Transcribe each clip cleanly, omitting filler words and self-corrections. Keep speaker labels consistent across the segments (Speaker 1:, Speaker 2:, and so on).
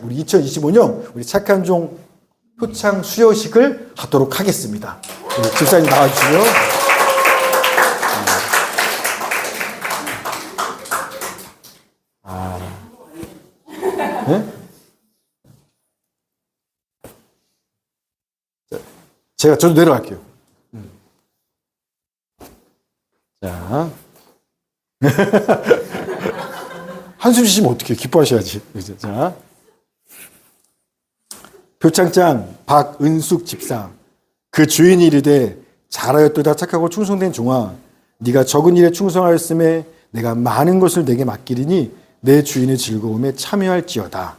Speaker 1: 우리 2025년 우리 착한 종 표창 수여식을 하도록 하겠습니다. 우리 집사님 나와주시고요. 네? 저도 내려갈게요. 자. 한숨 쉬시면 어떡해요? 기뻐하셔야지. 자. 표창장 박은숙 집사. 그 주인이 이르되 잘하였도다 착하고 충성된 종아. 네가 적은 일에 충성하였음에 내가 많은 것을 내게 맡기리니 내 주인의 즐거움에 참여할지어다.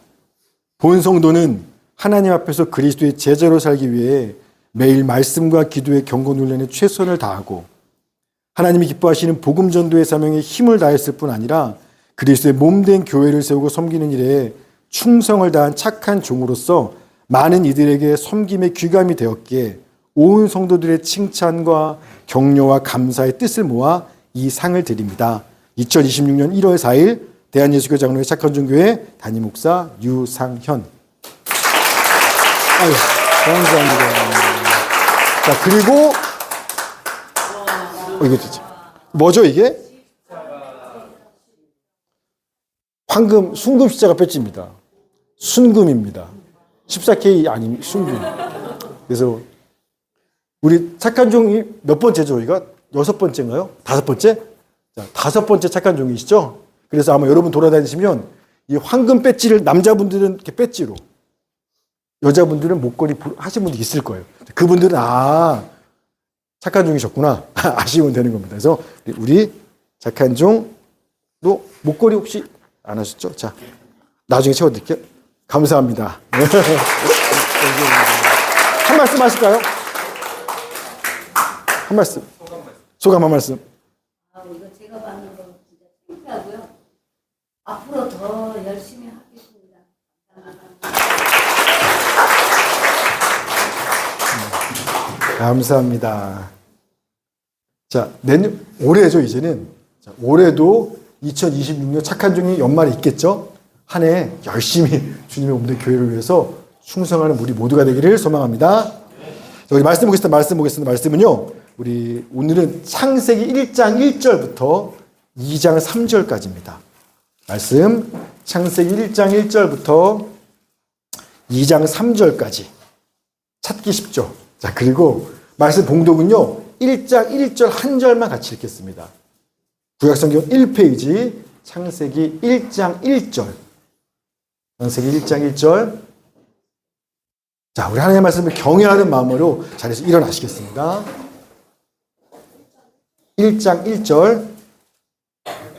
Speaker 1: 본 성도는 하나님 앞에서 그리스도의 제자로 살기 위해 매일 말씀과 기도의 경고 훈련에 최선을 다하고 하나님이 기뻐하시는 복음 전도의 사명에 힘을 다했을 뿐 아니라 그리스도의 몸된 교회를 세우고 섬기는 일에 충성을 다한 착한 종으로서 많은 이들에게 섬김의 귀감이 되었기에 온 성도들의 칭찬과 격려와 감사의 뜻을 모아 이 상을 드립니다. 2026년 1월 4일 대한예수교 장로회 착한 종교회 담임 목사 유상현. 아유, 감사합니다. 자, 그리고 이거 진짜 뭐죠 이게? 황금 순금 십자가 배지입니다. 순금입니다. 14K 아니 순금. 그래서 우리 착한 종이 몇 번째죠? 이거 6번째인가요? 5번째? 자, 5번째 착한 종이시죠? 그래서 아마 여러분 돌아다니시면 이 황금 배지를 남자분들은 이렇게 배지로, 여자분들은 목걸이 하신 분들이 있을 거예요. 그분들은 착한 종이셨구나 아시면 되는 겁니다. 그래서 우리 착한 종도 목걸이 혹시 안 하셨죠? 자, 나중에 채워드릴게요. 감사합니다. 한 말씀 하실까요? 한 말씀. 소감 한 말씀.
Speaker 2: 이거 제가 받는 거 진짜 창피하고요. 앞으로 더 열심히 하겠습니다.
Speaker 1: 감사합니다. 자, 올해죠, 이제는. 자, 올해도 2026년 착한 종이 연말에 있겠죠? 한 해 열심히 주님의 몸된 교회를 위해서 충성하는 우리 모두가 되기를 소망합니다. 자, 우리 말씀 보겠습니다. 말씀은요, 우리 오늘은 창세기 1장 1절부터 2장 3절까지입니다. 말씀, 창세기 1장 1절부터 2장 3절까지. 찾기 쉽죠? 자, 그리고 말씀 봉독은요, 1장 1절 한 절만 같이 읽겠습니다. 구약성경 1페이지, 창세기 1장 1절. 창세기 1장 1절. 자, 우리 하나님의 말씀을 경외하는 마음으로 자리에서 일어나시겠습니다. 1장 1절.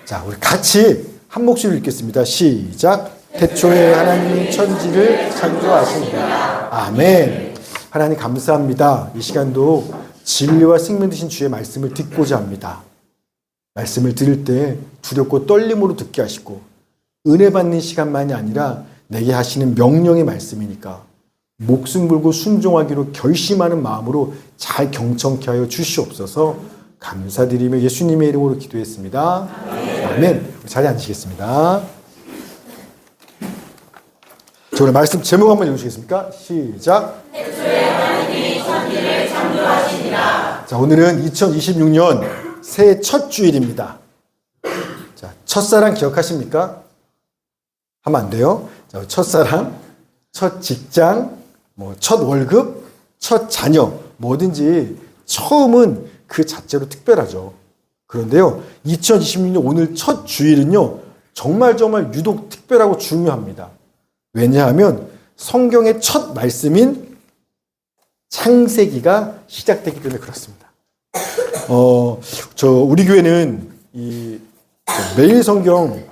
Speaker 1: 자, 우리 같이 한 목소리로 읽겠습니다. 시작. 태초에 하나님이 천지를 창조하십니다. 아멘. 하나님 감사합니다. 이 시간도 진리와 생명 되신 주의 말씀을 듣고자 합니다. 말씀을 들을 때 두렵고 떨림으로 듣게 하시고 은혜 받는 시간만이 아니라 내게 하시는 명령의 말씀이니까 목숨 걸고 순종하기로 결심하는 마음으로 잘 경청케 하여 주시옵소서. 감사드리며 예수님의 이름으로 기도했습니다. 아멘. 자리에 앉으시겠습니다. 자, 오늘 말씀 제목 한번 읽으시겠습니까? 시작.
Speaker 2: 태초에 하나님이 천지를 창조하시니라.
Speaker 1: 자, 오늘은 2026년 새해 첫 주일입니다. 자, 첫사랑 기억하십니까? 하면 안 돼요. 자, 첫사랑, 첫 직장, 첫 월급, 첫 자녀, 뭐든지 처음은 그 자체로 특별하죠. 그런데요, 2026년 오늘 첫 주일은요, 정말 유독 특별하고 중요합니다. 왜냐하면 성경의 첫 말씀인 창세기가 시작되기 때문에 그렇습니다. 우리 교회는 매일 성경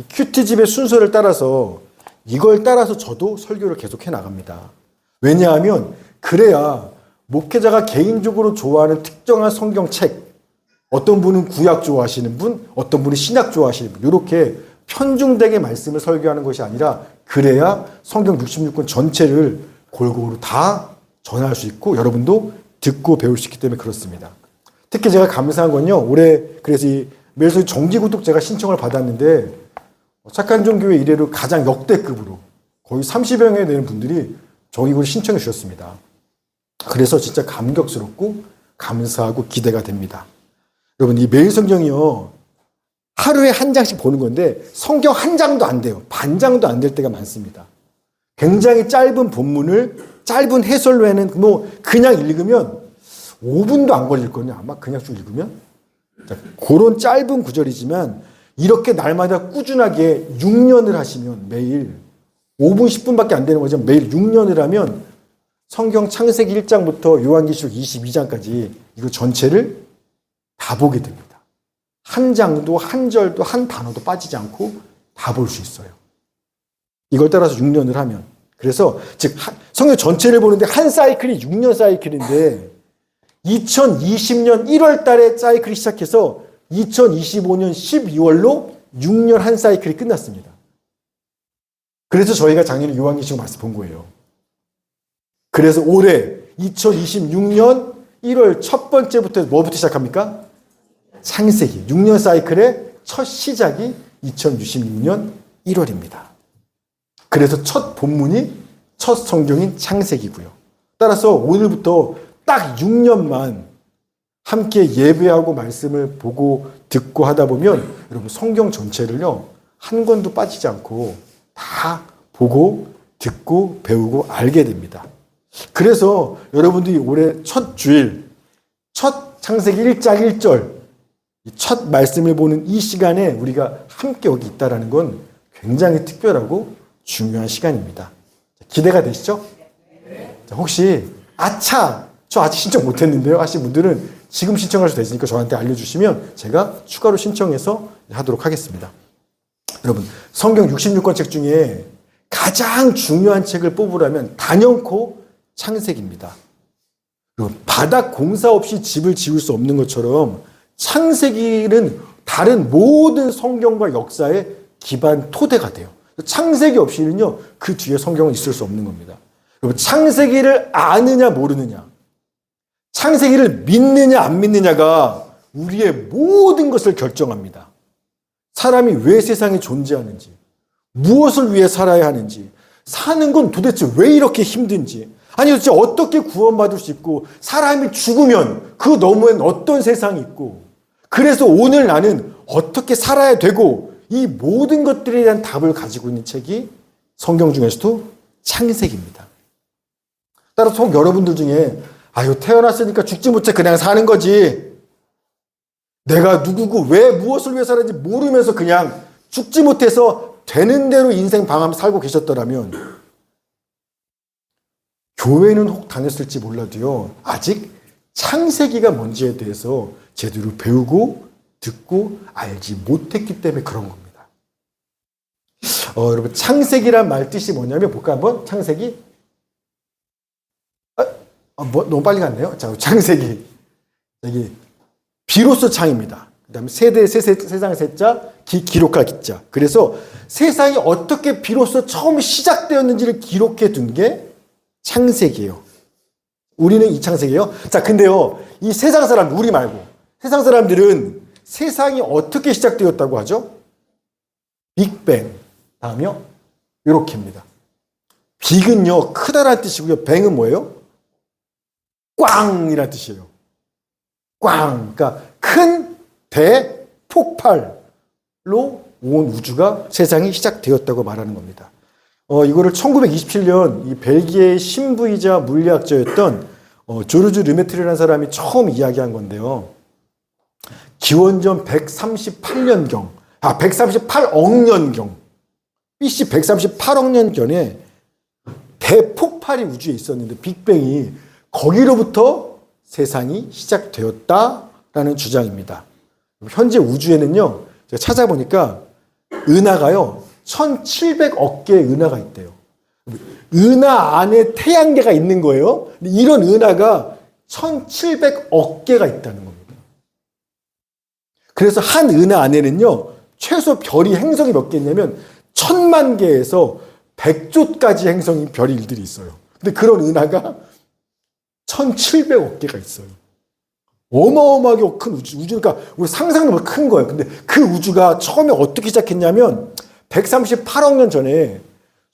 Speaker 1: 큐티집의 순서를 따라서 이걸 따라서 저도 설교를 계속해 나갑니다. 왜냐하면 그래야 목회자가 개인적으로 좋아하는 특정한 성경책, 어떤 분은 구약 좋아하시는 분, 어떤 분은 신약 좋아하시는 분, 이렇게 편중되게 말씀을 설교하는 것이 아니라 그래야 성경 66권 전체를 골고루 다 전할 수 있고 여러분도 듣고 배울 수 있기 때문에 그렇습니다. 특히 제가 감사한 건요, 올해 그래서 이 매일서 정기구독 제가 신청을 받았는데 착한 종교회 이래로 가장 역대급으로 거의 30여 명이 되는 분들이 저희 이걸 신청해 주셨습니다. 그래서 진짜 감격스럽고 감사하고 기대가 됩니다. 여러분, 이 매일 성경이요, 하루에 한 장씩 보는 건데 성경 한 장도 안 돼요. 반 장도 안 될 때가 많습니다. 굉장히 짧은 본문을 짧은 해설로 해는 뭐 그냥 읽으면 5분도 안 걸릴 거냐, 아마 그냥 쭉 읽으면. 자, 그런 짧은 구절이지만 이렇게 날마다 꾸준하게 6년을 하시면, 매일 5분 10분밖에 안 되는 거죠. 매일 6년을 하면 성경 창세기 1장부터 요한계시록 22장까지 이거 전체를 다 보게 됩니다. 한 장도 한 절도 한 단어도 빠지지 않고 다 볼 수 있어요. 이걸 따라서 6년을 하면. 그래서 즉 성경 전체를 보는데 한 사이클이 6년 사이클인데 2020년 1월 달에 사이클이 시작해서 2025년 12월로 6년 한 사이클이 끝났습니다. 그래서 저희가 작년에 요한계시록 말씀 본 거예요. 그래서 올해 2026년 1월 첫 번째부터 뭐부터 시작합니까? 창세기. 6년 사이클의 첫 시작이 2026년 1월입니다. 그래서 첫 본문이 첫 성경인 창세기고요. 따라서 오늘부터 딱 6년만 함께 예배하고 말씀을 보고 듣고 하다 보면 여러분 성경 전체를요, 한 권도 빠지지 않고 다 보고 듣고 배우고 알게 됩니다. 그래서 여러분들이 올해 첫 주일, 첫 창세기 1장 1절 첫 말씀을 보는 이 시간에 우리가 함께 여기 있다는 건 굉장히 특별하고 중요한 시간입니다. 기대가 되시죠? 자, 혹시 저 아직 신청 못했는데요 하신 분들은 지금 신청할 수 되시니까 저한테 알려주시면 제가 추가로 신청해서 하도록 하겠습니다. 여러분, 성경 66권 책 중에 가장 중요한 책을 뽑으라면 단연코 창세기입니다. 바닥 공사 없이 집을 지을 수 없는 것처럼 창세기는 다른 모든 성경과 역사의 기반 토대가 돼요. 창세기 없이는요, 그 뒤에 성경은 있을 수 없는 겁니다. 여러분, 창세기를 아느냐 모르느냐, 창세기를 믿느냐 안 믿느냐가 우리의 모든 것을 결정합니다. 사람이 왜 세상에 존재하는지, 무엇을 위해 살아야 하는지, 사는 건 도대체 왜 이렇게 힘든지, 아니 도대체 어떻게 구원받을 수 있고, 사람이 죽으면 그 너머엔 어떤 세상이 있고, 그래서 오늘 나는 어떻게 살아야 되고, 이 모든 것들에 대한 답을 가지고 있는 책이 성경 중에서도 창세기입니다. 따라서 여러분들 중에 태어났으니까 죽지 못해 그냥 사는 거지, 내가 누구고 왜 무엇을 위해 살았는지 모르면서 그냥 죽지 못해서 되는 대로 인생 방황 살고 계셨더라면 교회는 혹 다녔을지 몰라도요, 아직 창세기가 뭔지에 대해서 제대로 배우고 듣고 알지 못했기 때문에 그런 겁니다. 여러분, 창세기란 말 뜻이 뭐냐면 볼까 한번? 창세기? 너무 빨리 갔네요. 자, 창세기. 여기 비로소 창입니다. 그 다음에 세상 세자, 기록할 기자. 그래서 세상이 어떻게 비로소 처음 시작되었는지를 기록해 둔 게 창세기예요. 우리는 이 창세기예요. 자, 근데요, 이 세상 사람, 우리 말고 세상 사람들은 세상이 어떻게 시작되었다고 하죠? 빅뱅. 다음이요, 이렇게입니다. 빅은요, 크다라는 뜻이고요. 뱅은 뭐예요? 꽝이라는 뜻이에요. 꽝. 그러니까 큰 대폭발로 온 우주가, 세상이 시작되었다고 말하는 겁니다. 이거를 1927년 이 벨기에 신부이자 물리학자였던 조르주 르메트르라는 사람이 처음 이야기한 건데요. 기원전 138년경, 138억 년경, BC 138억 년경에 대폭발이 우주에 있었는데, 빅뱅이 거기로부터 세상이 시작되었다라는 주장입니다. 현재 우주에는요, 제가 찾아보니까 은하가요, 1700억 개의 은하가 있대요. 은하 안에 태양계가 있는 거예요. 이런 은하가 1700억 개가 있다는 겁니다. 그래서 한 은하 안에는요, 최소 별이, 행성이 몇 개 있냐면 1000만 개에서 100조까지 행성이, 별이, 일들이 있어요. 근데 그런 은하가 1700억 개가 있어요. 어마어마하게 큰 우주. 그러니까 우리 상상도 큰 거예요. 근데 그 우주가 처음에 어떻게 시작했냐면 138억 년 전에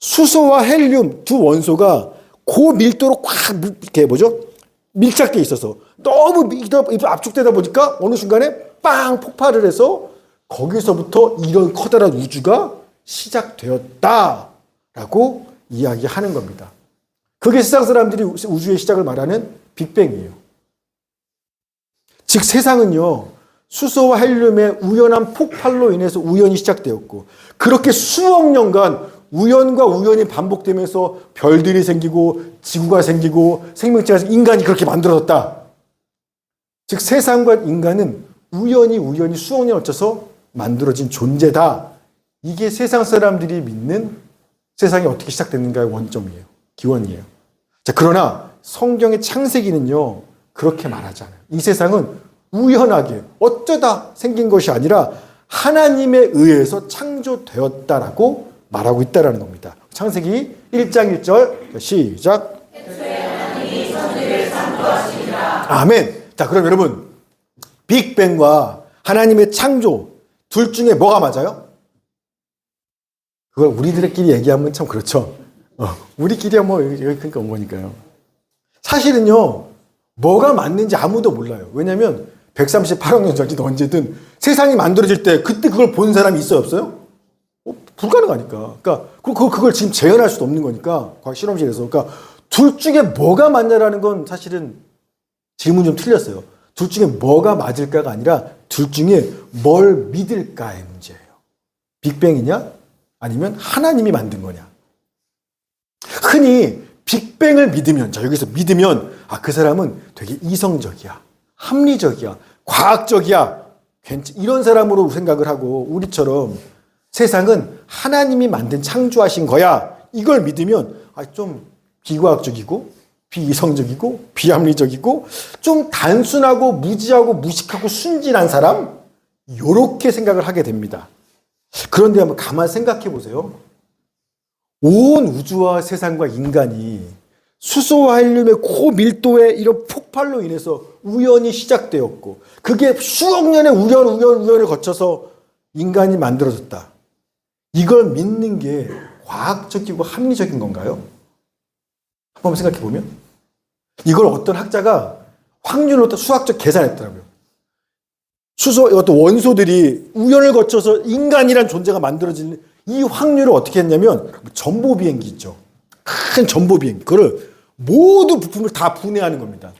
Speaker 1: 수소와 헬륨 두 원소가 고밀도로 꽉 이렇게 뭐죠? 밀착돼 있어서 너무 압축되다 보니까 어느 순간에 빵 폭발을 해서 거기서부터 이런 커다란 우주가 시작되었다라고 이야기하는 겁니다. 그게 세상 사람들이 우주의 시작을 말하는 빅뱅이에요. 즉 세상은요, 수소와 헬륨의 우연한 폭발로 인해서 우연히 시작되었고, 그렇게 수억 년간 우연과 우연이 반복되면서 별들이 생기고 지구가 생기고 생명체가 인간이 그렇게 만들어졌다. 즉 세상과 인간은 우연히 수억 년 거쳐서 만들어진 존재다. 이게 세상 사람들이 믿는 세상이 어떻게 시작됐는가의 원점이에요. 기원이에요. 자, 그러나 성경의 창세기는요, 그렇게 말하지 않아요. 이 세상은 우연하게 어쩌다 생긴 것이 아니라 하나님에 의해서 창조되었다라고 말하고 있다라는 겁니다. 창세기 1장 1절 시작. 아멘. 자, 그럼 여러분, 빅뱅과 하나님의 창조 둘 중에 뭐가 맞아요? 그걸 우리들끼리 얘기하면 참 그렇죠. 우리끼리야 뭐 여기 그러니까 온 거니까요. 사실은요, 뭐가 맞는지 아무도 몰라요. 왜냐하면 138억 년 전이든 언제든 세상이 만들어질 때 그때 그걸 본 사람이 있어요, 없어요? 불가능하니까. 그러니까 그걸 지금 재현할 수도 없는 거니까 과학 실험실에서. 그러니까 둘 중에 뭐가 맞냐라는 건 사실은 질문이 좀 틀렸어요. 둘 중에 뭐가 맞을까가 아니라 둘 중에 뭘 믿을까의 문제예요. 빅뱅이냐? 아니면 하나님이 만든 거냐? 흔히 빅뱅을 믿으면, 자, 여기서 믿으면, 그 사람은 되게 이성적이야, 합리적이야, 과학적이야, 이런 사람으로 생각을 하고, 우리처럼 세상은 하나님이 만든 창조하신 거야, 이걸 믿으면 좀 비과학적이고 비이성적이고 비합리적이고 좀 단순하고 무지하고 무식하고 순진한 사람, 요렇게 생각을 하게 됩니다. 그런데 한번 가만 생각해 보세요. 온 우주와 세상과 인간이 수소와 헬륨의 고밀도의 이런 폭발로 인해서 우연히 시작되었고, 그게 수억 년의 우연을 거쳐서 인간이 만들어졌다. 이걸 믿는 게 과학적이고 합리적인 건가요? 한번 생각해 보면, 이걸 어떤 학자가 확률로 수학적 계산했더라고요. 어떤 원소들이 우연을 거쳐서 인간이란 존재가 만들어지는 이 확률을 어떻게 했냐면, 전보 비행기 있죠. 큰 전보 비행기. 그거를 모두 부품을 다 분해하는 겁니다.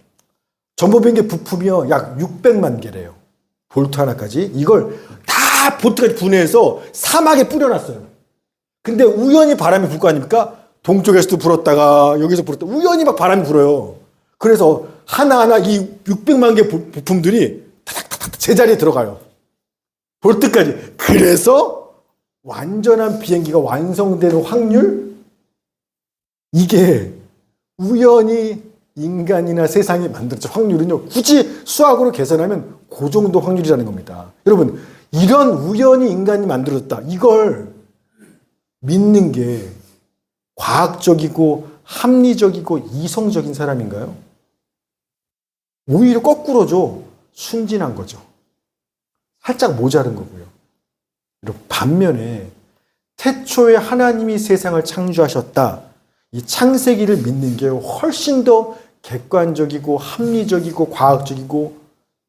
Speaker 1: 전보 비행기 부품이요, 약 600만 개래요. 볼트 하나까지. 이걸 다 볼트까지 분해해서 사막에 뿌려놨어요. 근데 우연히 바람이 불 거 아닙니까? 동쪽에서도 불었다가 여기서 불었다가 우연히 막 바람이 불어요. 그래서 하나하나 이 600만 개 부품들이 타닥타닥 제자리에 들어가요. 볼트까지. 그래서 완전한 비행기가 완성되는 확률? 이게 우연히 인간이나 세상이 만들어진 확률은요, 굳이 수학으로 계산하면 그 정도 확률이라는 겁니다. 여러분, 이런 우연히 인간이 만들어졌다, 이걸 믿는 게 과학적이고 합리적이고 이성적인 사람인가요? 오히려 거꾸로죠. 순진한 거죠. 살짝 모자른 거고요. 반면에 태초에 하나님이 세상을 창조하셨다, 이 창세기를 믿는 게 훨씬 더 객관적이고 합리적이고 과학적이고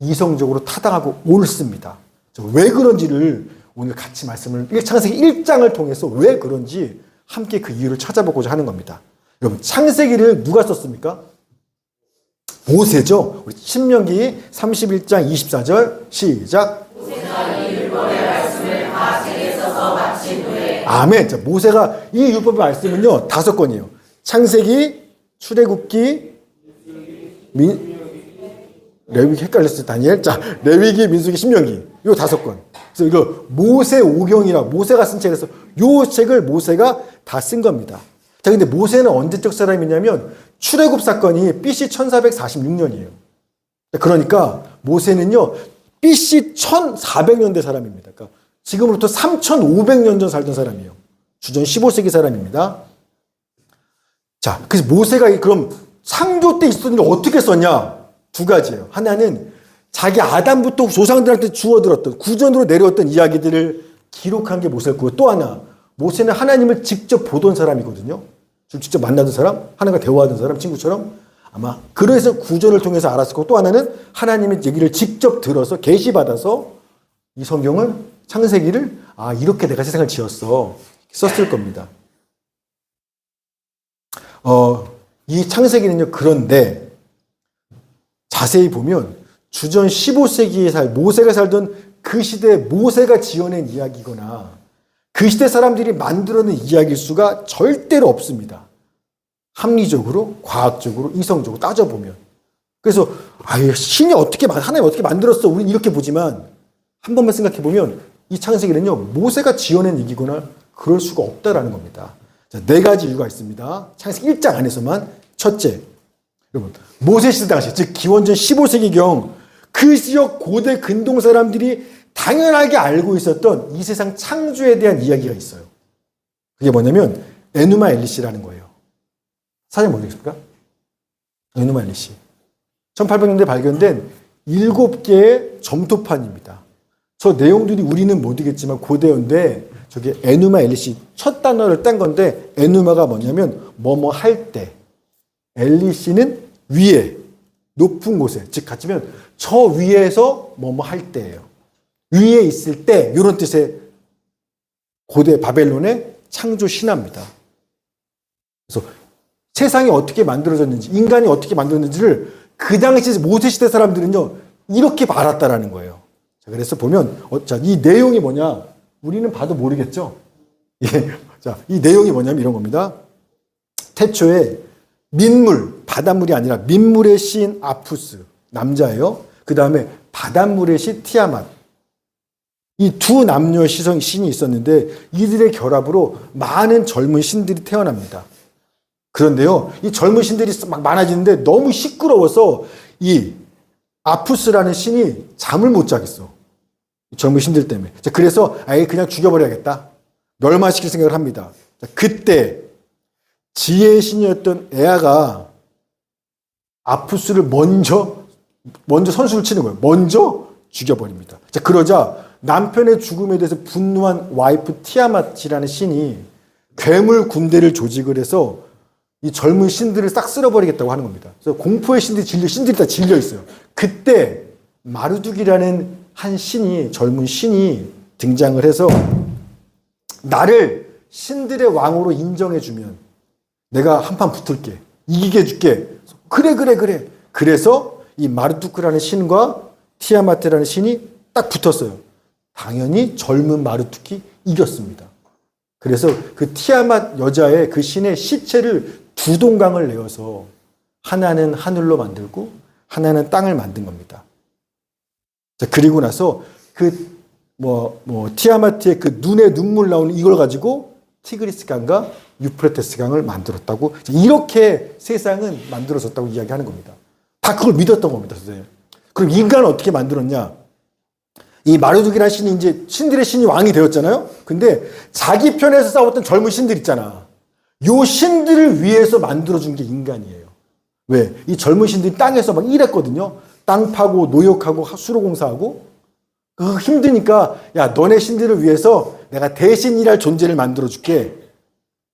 Speaker 1: 이성적으로 타당하고 옳습니다. 왜 그런지를 오늘 같이 창세기 1장을 통해서 왜 그런지 함께 그 이유를 찾아보고자 하는 겁니다. 여러분, 창세기를 누가 썼습니까? 모세죠. 우리 신명기 31장 24절 시작. 모세가 이 율법의 말씀을 다 책에 써서 마친 후에. 아멘. 자, 모세가 이 율법의 말씀은요, 5권이에요. 창세기, 출애굽기, 레위기 헷갈렸어요. 다니엘. 자, 레위기, 민수기, 신명기. 요 5권. 그래서 이거 모세 오경이라 모세가 쓴 책에서 요 책을 모세가 다 쓴 겁니다. 자, 근데 모세는 언제적 사람이냐면 출애굽 사건이 BC 1446년이에요. 그러니까 모세는요, BC 1400년대 사람입니다. 그러니까 지금으로부터 3500년 전 살던 사람이에요. 주전 15세기 사람입니다. 자, 그래서 모세가 그럼 창조 때 있었는데 어떻게 썼냐? 2가지예요. 하나는 자기 아담부터 조상들한테 주워들었던, 구전으로 내려왔던 이야기들을 기록한 게 모세였고, 또 하나, 모세는 하나님을 직접 보던 사람이거든요. 직접 만나던 사람, 하나님과 대화하던 사람, 친구처럼. 아마 그래서 구절을 통해서 알았을 거고, 또 하나는 하나님의 얘기를 직접 들어서 계시받아서 이 성경을, 창세기를 이렇게 내가 세상을 지었어 썼을 겁니다. 이 창세기는요, 그런데 자세히 보면 주전 15세기에 모세가 살던 그 시대에 모세가 지어낸 이야기거나 그 시대 사람들이 만들어낸 이야기일 수가 절대로 없습니다. 합리적으로, 과학적으로, 이성적으로 따져보면. 그래서 신이 하나님 어떻게 만들었어? 우리는 이렇게 보지만 한 번만 생각해 보면 이 창세기는요, 모세가 지어낸 얘기거나 그럴 수가 없다라는 겁니다. 자, 4가지 이유가 있습니다. 창세기 1장 안에서만. 첫째, 여러분, 모세 시대 당시, 즉 기원전 15세기경 그 지역 고대 근동 사람들이 당연하게 알고 있었던 이 세상 창조에 대한 이야기가 있어요. 그게 뭐냐면 에누마 엘리시라는 거예요. 사진 모르겠습니까? 에누마 엘리시. 1800년대에 발견된 7개의 점토판입니다. 저 내용들이 우리는 못 이겠지만 고대어인데 저게 에누마 엘리시 첫 단어를 딴 건데, 에누마가 뭐냐면 뭐뭐 할 때, 엘리시는 위에 높은 곳에, 즉 같으면 저 위에서 뭐뭐 할 때예요. 위에 있을 때, 이런 뜻의 고대 바벨론의 창조 신화입니다. 그래서 세상이 어떻게 만들어졌는지, 인간이 어떻게 만들었는지를 그 당시 모세 시대 사람들은요, 이렇게 알았다라는 거예요. 자, 그래서 보면, 이 내용이 뭐냐, 우리는 봐도 모르겠죠? 예. 자, 이 내용이 뭐냐면 이런 겁니다. 태초에 민물, 바닷물이 아니라 민물의 시인 아푸스, 남자예요. 그 다음에 바닷물의 시 티아맛. 이 두 남녀 신이 있었는데 이들의 결합으로 많은 젊은 신들이 태어납니다. 그런데요, 이 젊은 신들이 막 많아지는데 너무 시끄러워서 이 아푸스라는 신이 잠을 못 자겠어. 젊은 신들 때문에. 자, 그래서 아예 그냥 죽여버려야겠다. 멸망시킬 생각을 합니다. 자, 그때 지혜의 신이었던 에아가 아푸스를 먼저 선수를 치는 거예요. 먼저 죽여버립니다. 자, 그러자 남편의 죽음에 대해서 분노한 와이프 티아맛이라는 신이 괴물 군대를 조직을 해서 이 젊은 신들을 싹 쓸어버리겠다고 하는 겁니다. 그래서 공포의 신들이 다 질려 있어요. 그때 마르둑이라는 한 신이, 젊은 신이 등장을 해서 나를 신들의 왕으로 인정해주면 내가 한판 붙을게. 이기게 해줄게. 그래. 그래서 이 마르투크라는 신과 티아마트라는 신이 딱 붙었어요. 당연히 젊은 마르투키 이겼습니다. 그래서 그 티아맛 여자의 그 신의 시체를 2동강을 내어서 하나는 하늘로 만들고 하나는 땅을 만든 겁니다. 자, 그리고 나서 티아마트의 그 눈에 눈물 나오는 이걸 가지고 티그리스 강과 유프라테스 강을 만들었다고, 이렇게 세상은 만들어졌다고 이야기하는 겁니다. 다 그걸 믿었던 겁니다, 선생님. 그럼 인간은 어떻게 만들었냐? 이 마르둑이라는 신이 이제 신들의 신이 왕이 되었잖아요? 근데 자기 편에서 싸웠던 젊은 신들 있잖아. 요 신들을 위해서 만들어준 게 인간이에요. 왜? 이 젊은 신들이 땅에서 막 일했거든요. 땅 파고, 노역하고, 수로공사하고. 그거 힘드니까, 야, 너네 신들을 위해서 내가 대신 일할 존재를 만들어줄게.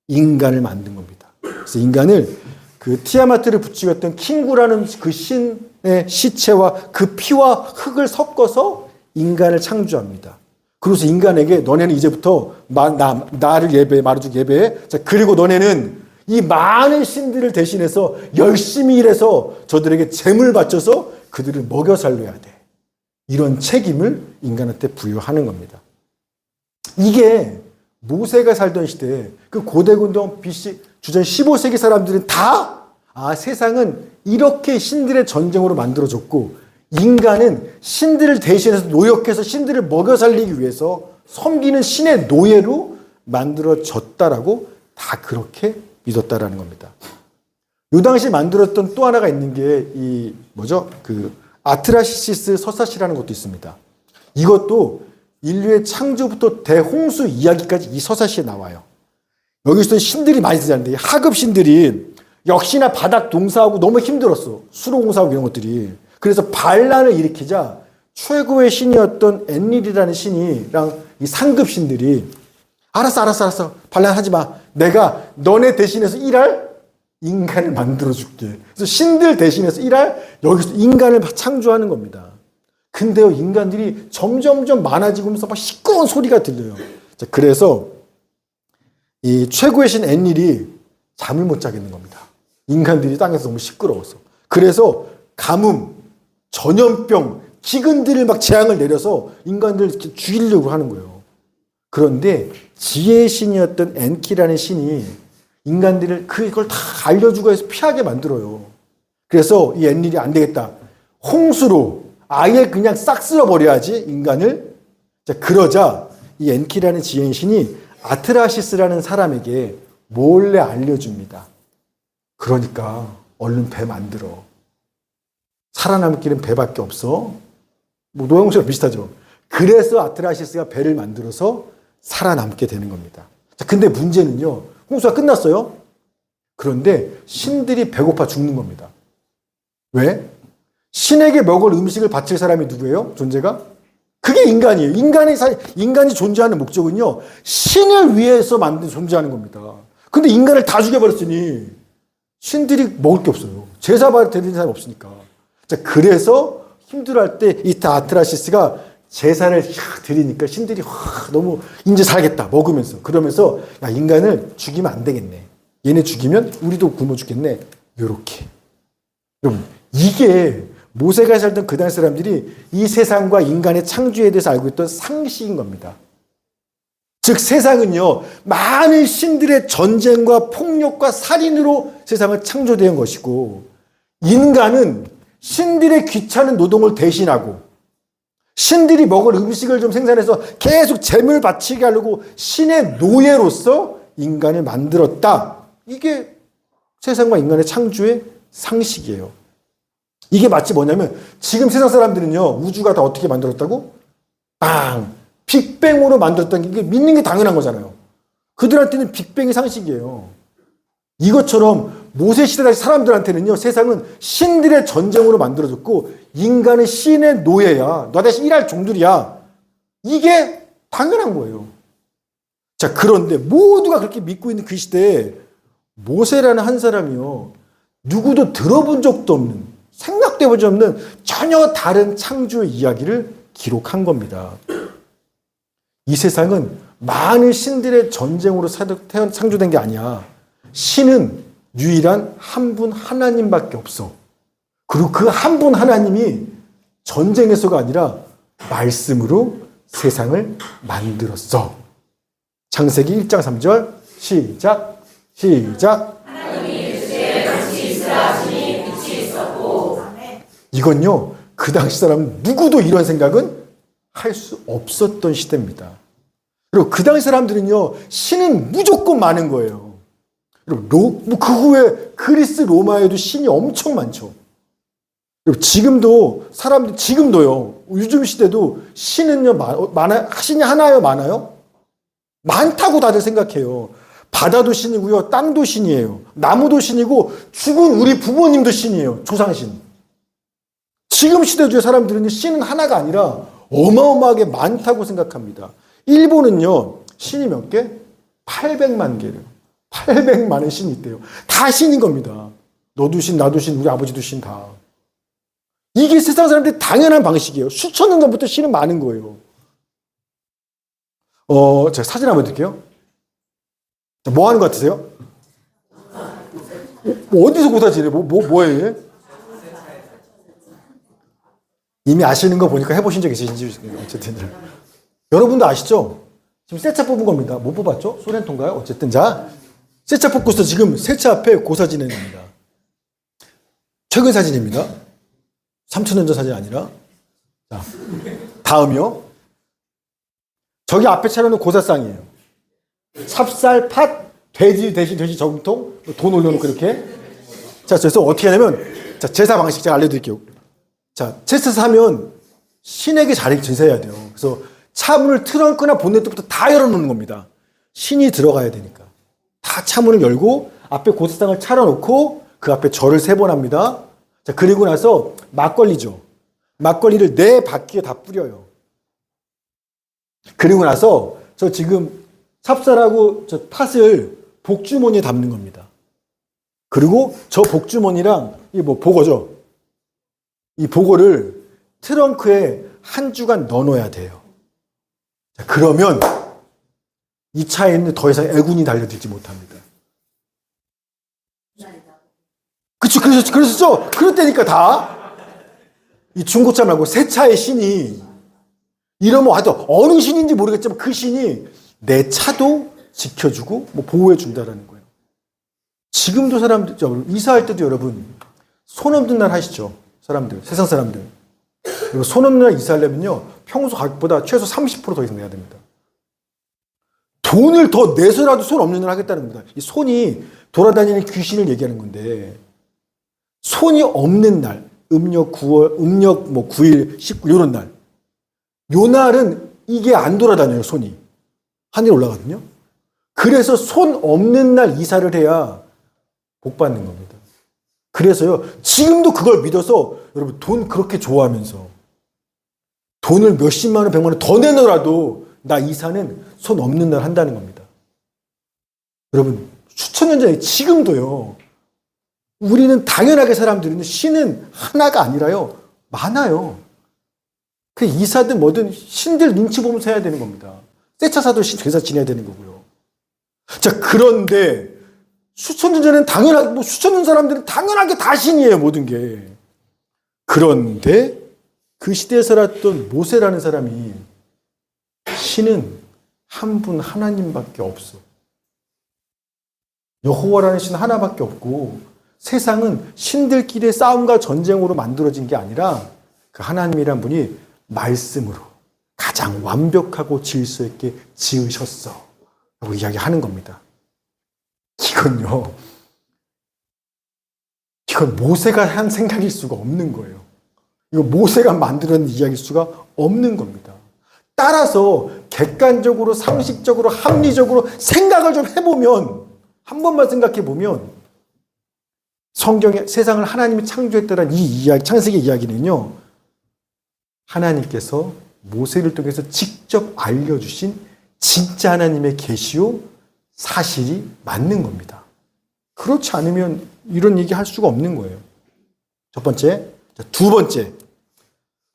Speaker 1: 인간을 만든 겁니다. 그래서 인간을 그 티아마트를 붙이고 킹구라는 그 신의 시체와 그 피와 흙을 섞어서 인간을 창조합니다. 그래서 인간에게 너네는 이제부터 나를 예배해, 마르둑 예배해. 자, 그리고 너네는 이 많은 신들을 대신해서 열심히 일해서 저들에게 재물 바쳐서 그들을 먹여 살려야 돼. 이런 책임을 인간한테 부여하는 겁니다. 이게 모세가 살던 시대에 그 고대근동 BC 주전 15세기 사람들은 다 세상은 이렇게 신들의 전쟁으로 만들어졌고 인간은 신들을 대신해서 노역해서 신들을 먹여 살리기 위해서 섬기는 신의 노예로 만들어졌다라고 다 그렇게 믿었다라는 겁니다. 이 당시 만들었던 또 하나가 있는 게 그 아트라시시스 서사시라는 것도 있습니다. 이것도 인류의 창조부터 대홍수 이야기까지 이 서사시에 나와요. 여기서 신들이 많이 쓰자는데 하급 신들이 역시나 바닥 동사하고 너무 힘들었어. 수로공사하고 이런 것들이. 그래서 반란을 일으키자 최고의 신이었던 엔릴이라는 신이랑 이 상급 신들이 알았어. 반란하지 마. 내가 너네 대신해서 일할 인간을 만들어줄게. 그래서 신들 대신해서 일할 여기서 인간을 창조하는 겁니다. 근데요, 인간들이 점점점 많아지면서 막 시끄러운 소리가 들려요. 자, 그래서 이 최고의 신 엔릴이 잠을 못 자겠는 겁니다. 인간들이 땅에서 너무 시끄러워서. 그래서 가뭄, 전염병, 기근들을 막 재앙을 내려서 인간들을 이렇게 죽이려고 하는 거예요. 그런데 지혜의 신이었던 엔키라는 신이 인간들을 그걸 다 알려주고 해서 피하게 만들어요. 그래서 이 엔릴이 안 되겠다. 홍수로 아예 그냥 싹 쓸어버려야지 인간을. 자, 그러자 이 엔키라는 지혜의 신이 아트라시스라는 사람에게 몰래 알려줍니다. 그러니까 얼른 배 만들어. 살아남을 길은 배밖에 없어. 뭐 노영수랑 비슷하죠. 그래서 아트라시스가 배를 만들어서 살아남게 되는 겁니다. 자, 근데 문제는요. 홍수가 끝났어요. 그런데 신들이 배고파 죽는 겁니다. 왜? 신에게 먹을 음식을 바칠 사람이 누구예요? 존재가? 그게 인간이에요. 인간이 존재하는 목적은요. 신을 위해서 존재하는 겁니다. 근데 인간을 다 죽여버렸으니 신들이 먹을 게 없어요. 제사 드리는 사람이 없으니까. 자, 그래서 힘들어할 때 이 아트라시스가 제사를 드리니까 신들이 너무 이제 살겠다 먹으면서 그러면서 야, 인간을 죽이면 안 되겠네. 얘네 죽이면 우리도 굶어 죽겠네. 요렇게. 여러분, 이게 모세가 살던 그 당시 사람들이 이 세상과 인간의 창조에 대해서 알고 있던 상식인 겁니다. 즉 세상은요, 많은 신들의 전쟁과 폭력과 살인으로 세상을 창조된 것이고, 인간은 신들의 귀찮은 노동을 대신하고 신들이 먹을 음식을 좀 생산해서 계속 재물 바치게 하려고 신의 노예로서 인간을 만들었다. 이게 세상과 인간의 창조의 상식이에요. 이게 마치 뭐냐면 지금 세상 사람들은요, 우주가 다 어떻게 만들었다고? 빵! 빅뱅으로 만들었다는 게 믿는 게 당연한 거잖아요. 그들한테는 빅뱅이 상식이에요. 이것처럼 모세 시대 당시 사람들한테는요, 세상은 신들의 전쟁으로 만들어졌고 인간은 신의 노예야. 너 대신 일할 종들이야. 이게 당연한 거예요. 자, 그런데 모두가 그렇게 믿고 있는 그 시대에 모세라는 한 사람이요, 누구도 들어본 적도 없는, 생각도 해본 적 없는 전혀 다른 창조의 이야기를 기록한 겁니다. 이 세상은 많은 신들의 전쟁으로 창조된 게 아니야. 신은 유일한 한 분 하나님밖에 없어. 그리고 그 한 분 하나님이 전쟁에서가 아니라 말씀으로 세상을 만들었어. 창세기 1장 3절 시작. 이건요, 그 당시 사람은 누구도 이런 생각은 할 수 없었던 시대입니다. 그리고 그 당시 사람들은요, 신은 무조건 많은 거예요. 그리고 그 후에 그리스 로마에도 신이 엄청 많죠. 그리고 지금도요, 요즘 시대도 신은요, 신이 하나요, 많아요? 많다고 다들 생각해요. 바다도 신이고요, 땅도 신이에요. 나무도 신이고, 죽은 우리 부모님도 신이에요. 조상신. 지금 시대의 사람들은 신은 하나가 아니라 어마어마하게 많다고 생각합니다. 일본은요, 신이 몇 개? 800만 개래요. 800만의 신이 있대요. 다 신인 겁니다. 너도 신, 나도 신, 우리 아버지도 신 다. 이게 세상 사람들이 당연한 방식이에요. 수천 년 전부터 신은 많은 거예요. 제가 사진 한번 드릴게요. 뭐 하는 것 같으세요? 어디서 고사지래? 뭐예요? 이미 아시는 거 보니까 해보신 적 있으신지, 어쨌든. 여러분도 아시죠? 지금 세차 뽑은 겁니다. 못 뽑았죠? 소렌토인가요? 어쨌든. 자, 세차 뽑고서 지금 세차 앞에 고사 지내는 겁니다. 최근 사진입니다. 3,000년 전 사진이 아니라. 자, 다음이요. 저기 앞에 차려놓은 고사상이에요. 찹쌀, 팥, 돼지 저금통, 돈 올려놓고 이렇게. 자, 그래서 어떻게 하냐면, 자, 제사 방식 제가 알려드릴게요. 자, 제사 하면 신에게 제사해야 돼요. 그래서 차문을 트렁크나 본네트부터 다 열어놓는 겁니다. 신이 들어가야 되니까. 다 차문을 열고 앞에 고사상을 차려놓고 그 앞에 절을 3번 합니다. 자, 그리고 나서 막걸리죠. 막걸리를 4바퀴에 다 뿌려요. 그리고 나서 저 지금 삽살하고 저 팥을 복주머니에 담는 겁니다. 그리고 저 복주머니랑 이 뭐 보거죠. 이 보거를 트렁크에 한 주간 넣어놓아야 돼요. 자, 그러면 이 차에 있는 더 이상 애군이 달려들지 못합니다. 그쵸, 그러셨죠? 그렇다니까 다. 이 중고차 말고 새 차의 신이, 이러면 하여튼 어느 신인지 모르겠지만 그 신이 내 차도 지켜주고 뭐 보호해준다라는 거예요. 지금도 사람들, 이사할 때도 여러분, 손 없는 날 하시죠? 사람들, 세상 사람들. 그리고 손 없는 날 이사하려면요, 평소 가격보다 최소 30% 더 이상 내야 됩니다. 돈을 더 내서라도 손 없는 날 하겠다는 겁니다. 이 손이 돌아다니는 귀신을 얘기하는 건데, 손이 없는 날, 음력 9일, 19일, 이런 날. 요 날은 이게 안 돌아다녀요, 손이. 하늘에 올라가거든요. 그래서 손 없는 날 이사를 해야 복 받는 겁니다. 그래서요, 지금도 그걸 믿어서 여러분 돈 그렇게 좋아하면서 돈을 몇십만 원, 백만 원 더 내놓으라도 나 이사는 손 없는 날 한다는 겁니다. 여러분, 수천 년 전에 지금도요, 우리는 당연하게 사람들은 신은 하나가 아니라요, 많아요. 그 이사든 뭐든 신들 눈치 보면서 해야 되는 겁니다. 새 차 사도 제사 지내야 되는 거고요. 자, 그런데 수천 년 전에는 당연하게, 뭐 수천 년 사람들은 당연하게 다 신이에요, 모든 게. 그런데 그 시대에 살았던 모세라는 사람이 신은 한 분 하나님밖에 없어. 여호와라는 신 하나밖에 없고 세상은 신들끼리의 싸움과 전쟁으로 만들어진 게 아니라 그 하나님이란 분이 말씀으로 가장 완벽하고 질서 있게 지으셨어 라고 이야기하는 겁니다. 이건 모세가 한 생각일 수가 없는 거예요. 이거 모세가 만들어낸 이야기일 수가 없는 겁니다. 따라서 객관적으로, 상식적으로, 합리적으로 생각을 좀 해보면, 한 번만 생각해 보면 성경에 세상을 하나님이 창조했다는 이 이야기, 창세기 이야기는요, 하나님께서 모세를 통해서 직접 알려주신 진짜 하나님의 계시요 사실이 맞는 겁니다. 그렇지 않으면 이런 얘기 할 수가 없는 거예요. 첫 번째. 두 번째.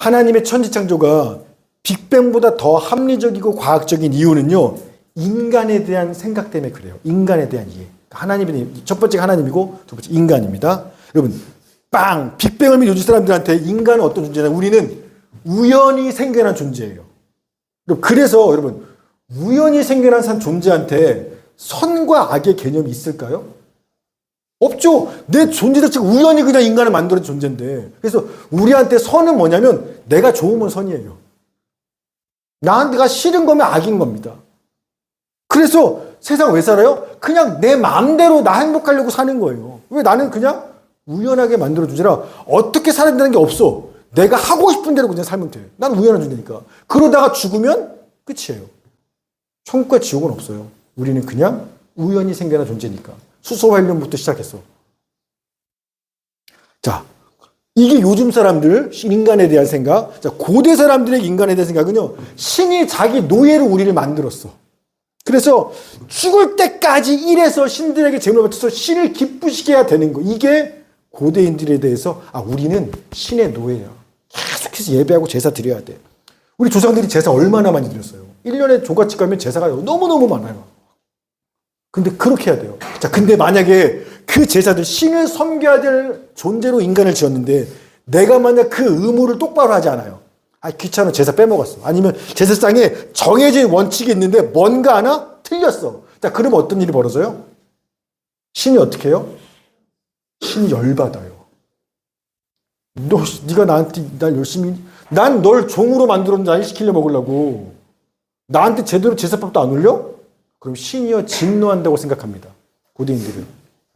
Speaker 1: 하나님의 천지창조가 빅뱅보다 더 합리적이고 과학적인 이유는요, 인간에 대한 생각 때문에 그래요. 인간에 대한 이해. 하나님이, 첫 번째가 하나님이고, 두 번째 인간입니다. 여러분, 빅뱅을 믿는 요즘 사람들한테 인간은 어떤 존재냐? 우리는 우연히 생겨난 존재예요. 그래서 여러분, 우연히 생겨난 존재한테 선과 악의 개념이 있을까요? 없죠. 내 존재 자체가 우연히 그냥 인간을 만들어진 존재인데. 그래서 우리한테 선은 뭐냐면 내가 좋으면 선이에요. 나한테가 싫은 거면 악인 겁니다. 그래서 세상 왜 살아요? 그냥 내 마음대로 나 행복하려고 사는 거예요. 왜? 나는 그냥 우연하게 만들어준 존재라 어떻게 살아야 되는 게 없어. 내가 하고 싶은 대로 그냥 살면 돼. 난 우연한 존재니까. 그러다가 죽으면 끝이에요. 천국과 지옥은 없어요. 우리는 그냥 우연히 생겨난 존재니까. 수소환련부터 시작했어. 자, 이게 요즘 사람들 인간에 대한 생각. 자, 고대 사람들의 인간에 대한 생각은요, 신이 자기 노예로 우리를 만들었어. 그래서 죽을 때까지 일해서 신들에게 제물을 바쳐서 신을 기쁘시게 해야 되는 거. 이게 고대인들에 대해서 우리는 신의 노예야. 계속해서 예배하고 제사 드려야 돼. 우리 조상들이 제사 얼마나 많이 드렸어요. 1년에 종갓집 가면 제사가 너무너무 많아요. 근데 그렇게 해야 돼요. 자, 근데 만약에 그 제사들 신을 섬겨야 될 존재로 인간을 지었는데 내가 만약 그 의무를 똑바로 하지 않아요. 귀찮아 제사 빼먹었어. 아니면 제사상에 정해진 원칙이 있는데 뭔가 하나 틀렸어. 자, 그러면 어떤 일이 벌어져요? 신이 어떻게 해요? 신이 열받아요. 네가 나한테 날 열심히, 난 널 종으로 만들었는데 날 시키려 먹으려고 나한테 제대로 제사밥도 안 올려? 그럼 신이여 진노한다고 생각합니다. 고대인들은.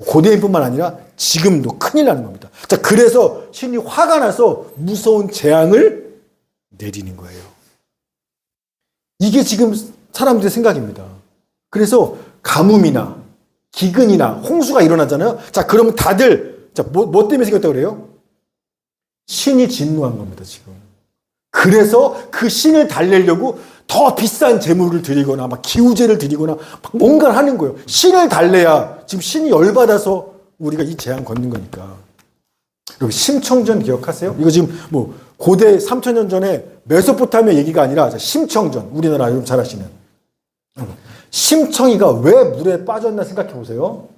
Speaker 1: 고대인뿐만 아니라 지금도 큰일 나는 겁니다. 자, 그래서 신이 화가 나서 무서운 재앙을 내리는 거예요. 이게 지금 사람들의 생각입니다. 그래서 가뭄이나 기근이나 홍수가 일어나잖아요. 자, 그러면 다들 뭐 때문에 생겼다고 그래요? 신이 진노한 겁니다, 지금. 그래서 그 신을 달래려고 더 비싼 재물을 드리거나 막 기우제를 드리거나 막 뭔가를 하는 거예요. 신을 달래야 지금 신이 열받아서 우리가 이 재앙 걷는 거니까. 여기 심청전 기억하세요? 이거 지금 뭐 고대 3,000년 전에 메소포타미아 얘기가 아니라 심청전, 우리나라 여러분 잘 아시는. 심청이가 왜 물에 빠졌나 생각해 보세요.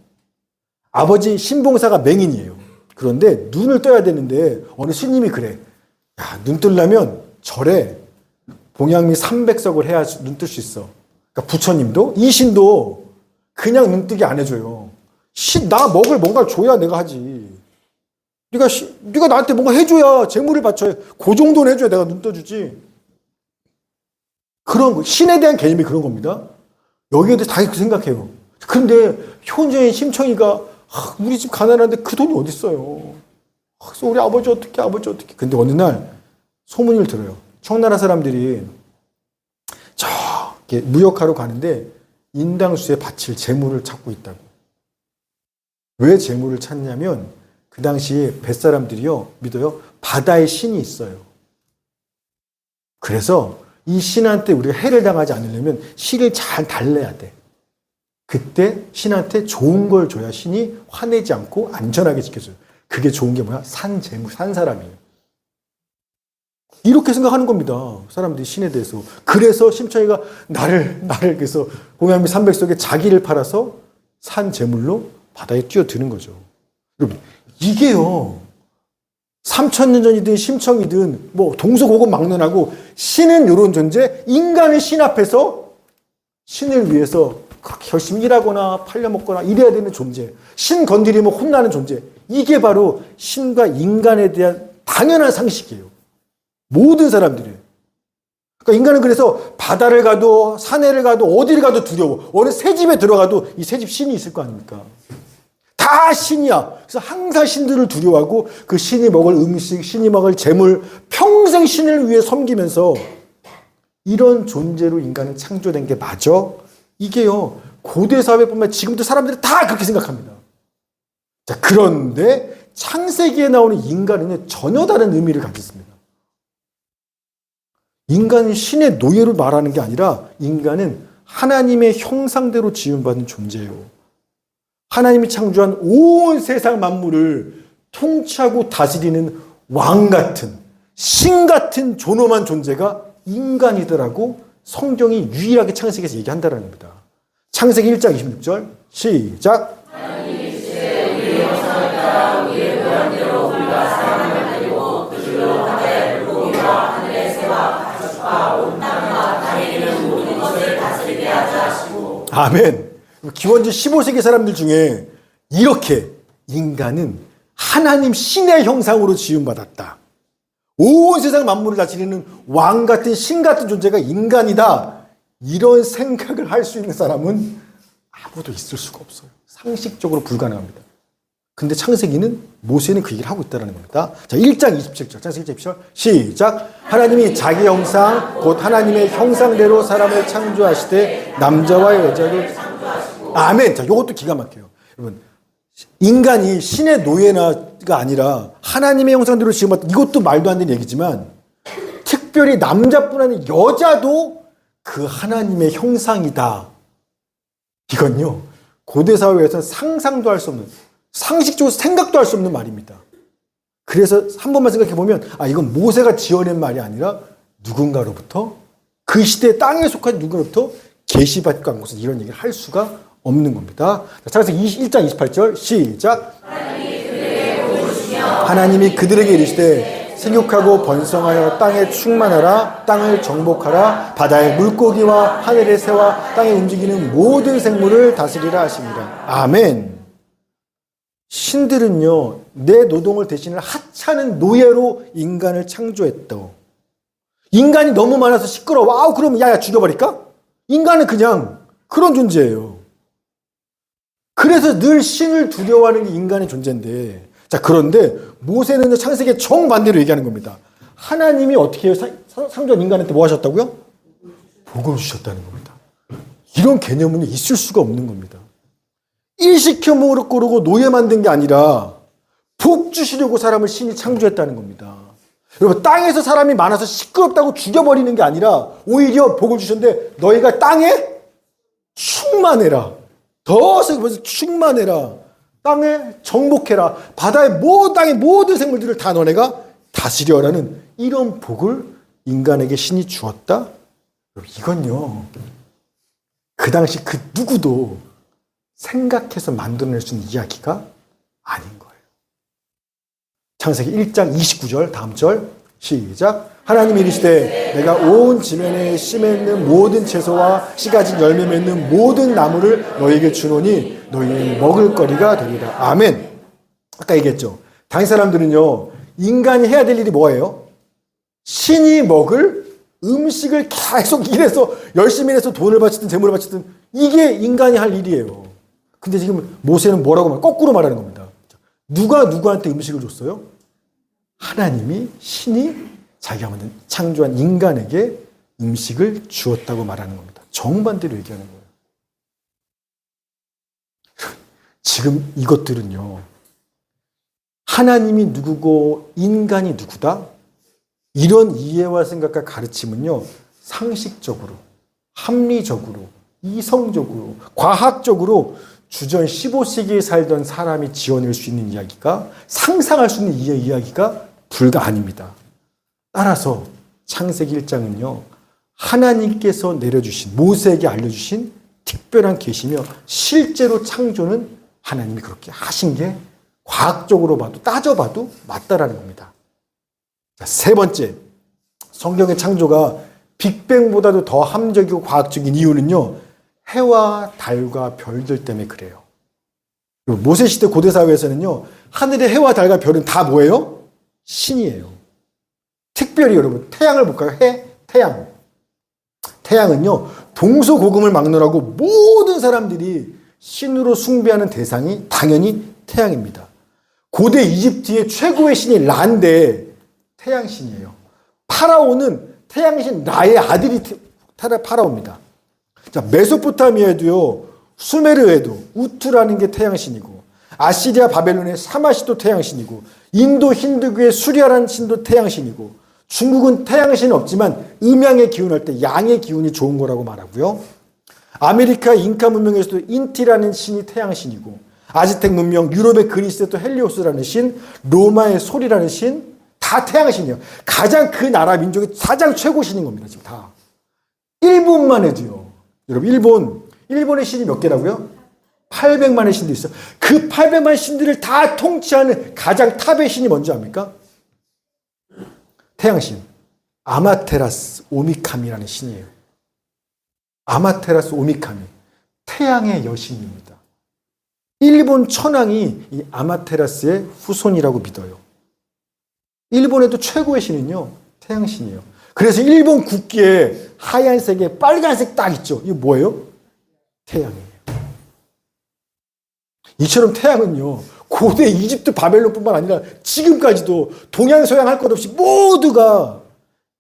Speaker 1: 아버지 신봉사가 맹인이에요. 그런데 눈을 떠야 되는데 어느 스님이 그래. 야, 눈 뜨려면 절에 봉양미 300석을 해야 눈 뜰 수 있어. 그러니까 부처님도 이 신도 그냥 눈 뜨게 안 해줘요. 나 먹을 뭔가를 줘야 내가 하지. 네가 나한테 뭔가 해줘야 재물을 바쳐야 그 정도는 해줘야 내가 눈 떠주지. 그런 거 신에 대한 개념이 그런 겁니다. 여기에 대해서 다 그렇게 생각해요. 근데 현재의 심청이가 우리 집 가난한데 그 돈이 어디 있어요. 그래서 우리 아버지 어떻게. 근데 어느 날 소문을 들어요. 청나라 사람들이 저렇게 무역하러 가는데 인당수에 바칠 재물을 찾고 있다고. 왜 재물을 찾냐면 그 당시에 뱃사람들이요 믿어요. 바다에 신이 있어요. 그래서 이 신한테 우리가 해를 당하지 않으려면 신을 잘 달래야 돼. 그때 신한테 좋은 걸 줘야 신이 화내지 않고 안전하게 지켜줘요. 그게 좋은 게 뭐야? 산 재물, 산 사람이에요. 이렇게 생각하는 겁니다. 사람들이 신에 대해서. 그래서 심청이가 나를 그래서 봉양미 300석에 자기를 팔아서 산 재물로 바다에 뛰어드는 거죠. 여러분, 이게요. 3,000년 전이든 심청이든 뭐 동서고금 막론하고 신은 이런 존재, 인간은 신 앞에서 신을 위해서 그렇게 열심히 일하거나 팔려먹거나 이래야 되는 존재. 신 건드리면 혼나는 존재. 이게 바로 신과 인간에 대한 당연한 상식이에요. 모든 사람들이. 그러니까 인간은 그래서 바다를 가도 산에를 가도 어디를 가도 두려워. 어느 새 집에 들어가도 이 새 집 신이 있을 거 아닙니까? 다 신이야. 그래서 항상 신들을 두려워하고 그 신이 먹을 음식, 신이 먹을 재물, 평생 신을 위해 섬기면서 이런 존재로 인간은 창조된 게 맞아? 이게요. 고대 사회뿐만 지금도 사람들이 다 그렇게 생각합니다. 자, 그런데 창세기에 나오는 인간은 전혀 다른 의미를 가졌습니다. 인간은 신의 노예로 말하는 게 아니라 인간은 하나님의 형상대로 지음받은 존재예요. 하나님이 창조한 온 세상 만물을 통치하고 다스리는 왕 같은, 신 같은 존엄한 존재가 인간이더라고 성경이 유일하게 창세기에서 얘기한다는 겁니다. 창세기 1장 26절 시작. 하나님이 이제 우리의 형상을 따라 우리의 모양대로 우리가 사람을 데리고 그 줄로 바다의 물고기와 하늘의 새와 가축과 온 땅과 땅에 있는 모든 것을 다스리게 하자 하시고. 아멘. 기원전 15세기 사람들 중에 이렇게 인간은 하나님 신의 형상으로 지음받았다. 온 세상 만물을 다스리는 왕 같은 신 같은 존재가 인간이다. 이런 생각을 할 수 있는 사람은 아무도 있을 수가 없어요. 상식적으로 불가능합니다. 근데 창세기는 모세는 그 얘기를 하고 있다는 겁니다. 자, 1장 27절. 창세기 1장 27절. 시작. 하나님이 자기 형상 곧 하나님의 형상대로 사람을 창조하시되 남자와 여자를 아멘. 자, 이것도 기가 막혀요. 여러분, 인간이 신의 노예가 아니라 하나님의 형상대로 지음받았다. 이것도 말도 안 되는 얘기지만 특별히 남자뿐 아니라 여자도 그 하나님의 형상이다. 이건요. 고대 사회에서 상상도 할 수 없는, 상식적으로 생각도 할 수 없는 말입니다. 그래서 한 번만 생각해 보면 이건 모세가 지어낸 말이 아니라 누군가로부터 그 시대 땅에 속한 누군가로부터 계시받고 한 것은 이런 얘기를 할 수가 없는 겁니다. 창세기 1장 28절 시작. 하나님이 그들에게 이르시되 생육하고 번성하여 땅에 충만하라. 땅을 정복하라. 바다의 물고기와 하늘의 새와 땅에 움직이는 모든 생물을 다스리라 하십니다. 아멘. 신들은요, 내 노동을 대신할 하찮은 노예로 인간을 창조했다. 인간이 너무 많아서 시끄러워. 그러면 야야 죽여버릴까? 인간은 그냥 그런 존재예요. 그래서 늘 신을 두려워하는 게 인간의 존재인데, 자, 그런데 모세는 창세기에 정반대로 얘기하는 겁니다. 하나님이 어떻게 해요? 창조한 인간한테 뭐 하셨다고요? 복을 주셨다는 겁니다. 이런 개념은 있을 수가 없는 겁니다. 일 시켜 먹으려고 노예 만든 게 아니라 복 주시려고 사람을 신이 창조했다는 겁니다. 여러분, 땅에서 사람이 많아서 시끄럽다고 죽여버리는 게 아니라 오히려 복을 주셨는데 너희가 땅에 충만해라. 더 충만해라. 땅에 정복해라. 땅의 모든 생물들을 다 너네가 다스려라는 이런 복을 인간에게 신이 주었다. 이건요, 그 당시 그 누구도 생각해서 만들어낼 수 있는 이야기가 아닌 거예요. 창세기 1장 29절 다음 절 시작. 하나님이 이르시되 내가 온 지면에 씨 맺는 모든 채소와 씨 가진 열매 맺는 모든 나무를 너희에게 주노니 너희는 먹을 거리가 되리라. 아멘. 아까 얘기했죠. 당시 사람들은요, 인간이 해야 될 일이 뭐예요? 신이 먹을 음식을 계속 일해서 열심히 해서 돈을 바치든 재물을 바치든 이게 인간이 할 일이에요. 근데 지금 모세는 뭐라고 거꾸로 말하는 겁니다. 누가 누구한테 음식을 줬어요? 하나님이, 신이 자기가 만든 창조한 인간에게 음식을 주었다고 말하는 겁니다. 정반대로 얘기하는 거예요. 지금 이것들은요, 하나님이 누구고 인간이 누구다? 이런 이해와 생각과 가르침은요, 상식적으로, 합리적으로, 이성적으로, 과학적으로 주전 15세기에 살던 사람이 지어낼 수 있는 이야기가, 상상할 수 있는 이야기가 불가 아닙니다. 따라서 창세기 1장은요, 하나님께서 내려주신, 모세에게 알려주신 특별한 계시며 실제로 창조는 하나님이 그렇게 하신 게 과학적으로 봐도 따져봐도 맞다라는 겁니다. 자, 세 번째, 성경의 창조가 빅뱅보다도 더 함적이고 과학적인 이유는요, 해와 달과 별들 때문에 그래요. 모세시대 고대사회에서는요, 하늘의 해와 달과 별은 다 뭐예요? 신이에요. 특별히 여러분, 태양을 볼까요? 태양. 태양은요, 동서고금을 막론하고 모든 사람들이 신으로 숭배하는 대상이 당연히 태양입니다. 고대 이집트의 최고의 신이 라인데 태양신이에요. 파라오는 태양신 라의 아들이 파라오입니다. 자, 메소포타미아에도요, 수메르에도 우투라는 게 태양신이고, 아시리아 바벨론의 사마시도 태양신이고, 인도 힌두교의 수리아라는 신도 태양신이고, 중국은 태양신은 없지만 음양의 기운할 때 양의 기운이 좋은 거라고 말하고요. 아메리카 잉카 문명에서도 인티라는 신이 태양신이고, 아즈텍 문명, 유럽의 그리스의 또 헬리오스라는 신, 로마의 솔이라는 신, 다 태양신이에요. 가장 그 나라 민족의 가장 최고 신인 겁니다, 지금 다. 일본만 해도요. 여러분, 일본의 신이 몇 개라고요? 800만의 신도 있어요. 그 800만 신들을 다 통치하는 가장 탑의 신이 뭔지 압니까? 태양신. 아마테라스 오미카미라는 신이에요. 아마테라스 오미카미. 태양의 여신입니다. 일본 천황이 이 아마테라스의 후손이라고 믿어요. 일본에도 최고의 신은요, 태양신이에요. 그래서 일본 국기에 하얀색에 빨간색 딱 있죠. 이거 뭐예요? 태양이에요. 이처럼 태양은요, 고대 이집트 바벨론뿐만 아니라 지금까지도 동양 서양 할 것 없이 모두가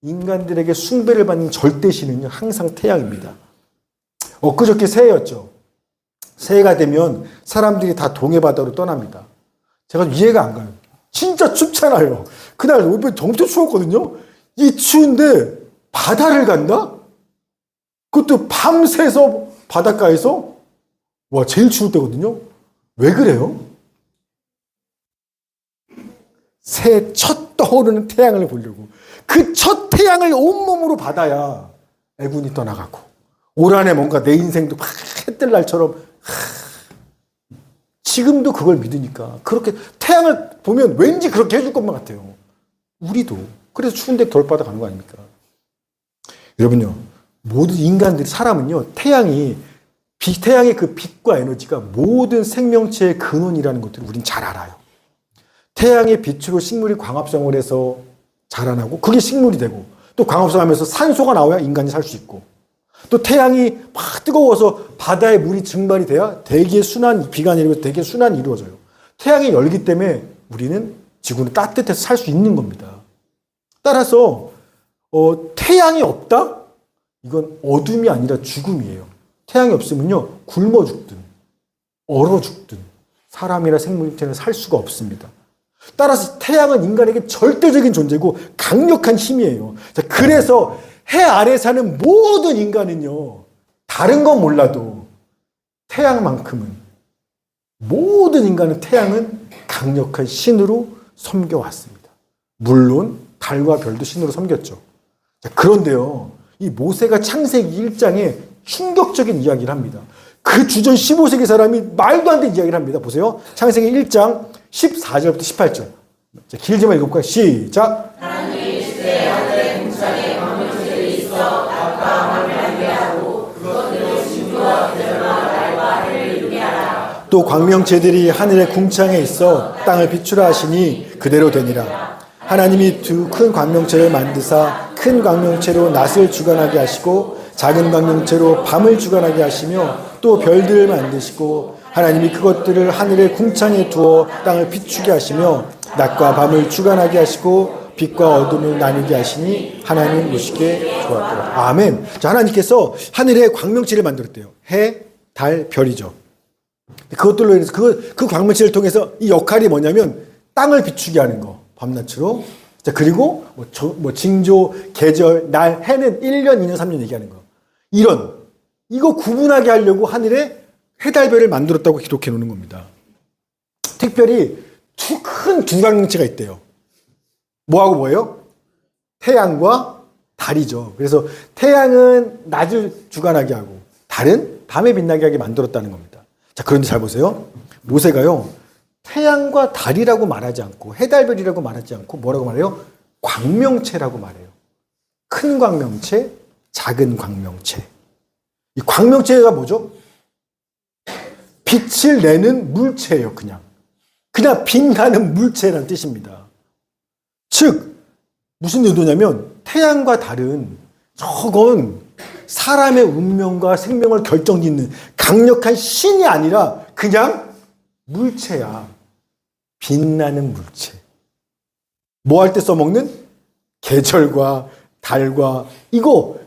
Speaker 1: 인간들에게 숭배를 받는 절대신은요, 항상 태양입니다. 엊그저께 새해였죠. 새해가 되면 사람들이 다 동해바다로 떠납니다. 제가 이해가 안 가요. 진짜 춥잖아요. 그날 엄청 추웠거든요. 이 추운데 바다를 간다? 그것도 밤새서 바닷가에서? 와, 제일 추울 때거든요. 왜 그래요? 새해 첫 떠오르는 태양을 보려고. 그 첫 태양을 온몸으로 받아야 애군이 떠나가고, 올 한해 뭔가 내 인생도 막 해뜰 날처럼, 지금도 그걸 믿으니까 그렇게 태양을 보면 왠지 그렇게 해줄 것만 같아요. 우리도. 그래서 추운데 덜 받아가는 거 아닙니까? 여러분요, 모든 인간들이, 사람은요, 태양의 그 빛과 에너지가 모든 생명체의 근원이라는 것들을 우린 잘 알아요. 태양의 빛으로 식물이 광합성을 해서 자라나고, 그게 식물이 되고, 또 광합성하면서 산소가 나와야 인간이 살 수 있고, 또 태양이 막 뜨거워서 바다에 물이 증발이 돼야 대기의 순환, 비가 내리고 대기의 순환이 이루어져요. 태양의 열기 때문에 우리는 지구는 따뜻해서 살 수 있는 겁니다. 따라서 태양이 없다? 이건 어둠이 아니라 죽음이에요. 태양이 없으면요, 굶어 죽든 얼어 죽든 사람이나 생물체는 살 수가 없습니다. 따라서 태양은 인간에게 절대적인 존재고 강력한 힘이에요. 자, 그래서 해 아래 사는 모든 인간은요, 다른 건 몰라도 태양만큼은, 모든 인간은 태양은 강력한 신으로 섬겨왔습니다. 물론 달과 별도 신으로 섬겼죠. 자, 그런데요, 이 모세가 창세기 1장에 충격적인 이야기를 합니다. 그 주전 15세기 사람이 말도 안 되는 이야기를 합니다. 보세요. 창세기 1장 14절부터 18절. 자, 길지만 읽어볼까요? 시작.
Speaker 2: 하나님이 이르시되 하늘의 궁창에 광명체들이 있어 낮과 밤을 알게 하고 그것들로 진주와 계절과 달과 해를 이루게 하라.
Speaker 1: 또 광명체들이 하늘의 궁창에 있어 땅을 비추라 하시니 그대로 되니라. 하나님이 두 큰 광명체를 만드사 큰 광명체로 낮을 주관하게 하시고 작은 광명체로 밤을 주관하게 하시며 또 별들을 만드시고 하나님이 그것들을 하늘의 궁창에 두어 땅을 비추게 하시며 낮과 밤을 주관하게 하시고 빛과 어둠을 나누게 하시니 하나님 보시기에 좋았더라. 아멘. 자, 하나님께서 하늘의 광명체를 만들었대요. 해, 달, 별이죠. 그것들로 인해서 그 광명체를 통해서 이 역할이 뭐냐면 땅을 비추게 하는 거. 밤낮으로. 자, 그리고 징조, 계절, 날, 해는 1년, 2년, 3년 얘기하는 거. 이거 구분하게 하려고 하늘에 해달별을 만들었다고 기록해 놓는 겁니다. 특별히 큰 두 광명체가 있대요. 뭐하고 뭐예요? 태양과 달이죠. 그래서 태양은 낮을 주관하게 하고 달은 밤에 빛나게 하게 만들었다는 겁니다. 자, 그런데 잘 보세요. 모세가요, 태양과 달이라고 말하지 않고 해달별이라고 말하지 않고 뭐라고 말해요? 광명체라고 말해요. 큰 광명체, 작은 광명체. 이 광명체가 뭐죠? 빛을 내는 물체예요. 그냥 빛나는 물체라는 뜻입니다. 즉 무슨 의도냐면 태양과 달은 저건 사람의 운명과 생명을 결정짓는 강력한 신이 아니라 그냥 물체야. 빛나는 물체. 뭐 할 때 써먹는? 계절과 달과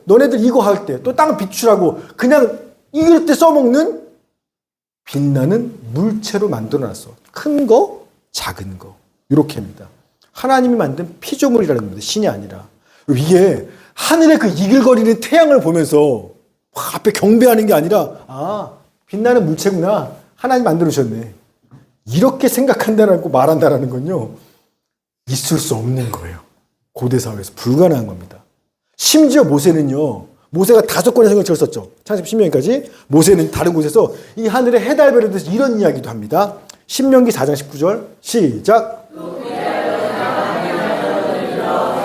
Speaker 1: 너네들 이거 할 때 또 땅 비추라고 그냥 이럴 때 써먹는 빛나는 물체로 만들어놨어. 큰 거, 작은 거. 이렇게입니다. 하나님이 만든 피조물이라는 겁니다. 신이 아니라. 이게 하늘의 그 이글거리는 태양을 보면서 앞에 경배하는 게 아니라 빛나는 물체구나. 하나님 만들어주셨네. 이렇게 생각한다고 말한다는 건요, 있을 수 없는 거예요. 고대 사회에서 불가능한 겁니다. 심지어 모세가 5건의 성경책을 썼죠. 창세기 신명기까지. 모세는 다른 곳에서 이 하늘의 해달별에 대해서 이런 이야기도 합니다. 신명기 4장 19절 시작.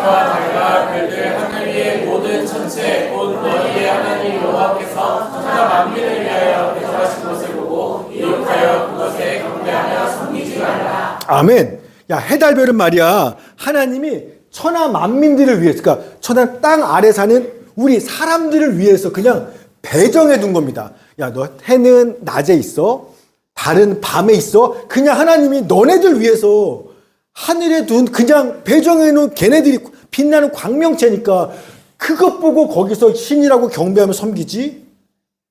Speaker 3: 달과 별들 하늘 위의 모든 천체 곧 너희의 하나님 여호와께서 천하 만민을 위하여 배정하신 것을 보고 이룩하여 그것에 경배하며 섬기지 말라.
Speaker 1: 아멘. 야, 해달별은 말이야, 하나님이 천하 만민들을 위해서, 그러니까 천하 땅 아래 사는 우리 사람들을 위해서 그냥 배정해 둔 겁니다. 야, 너 해는 낮에 있어, 달은 밤에 있어. 그냥 하나님이 너네들 위해서 하늘에 둔 그냥 배정해 놓은 걔네들이 빛나는 광명체니까 그것 보고 거기서 신이라고 경배하며 섬기지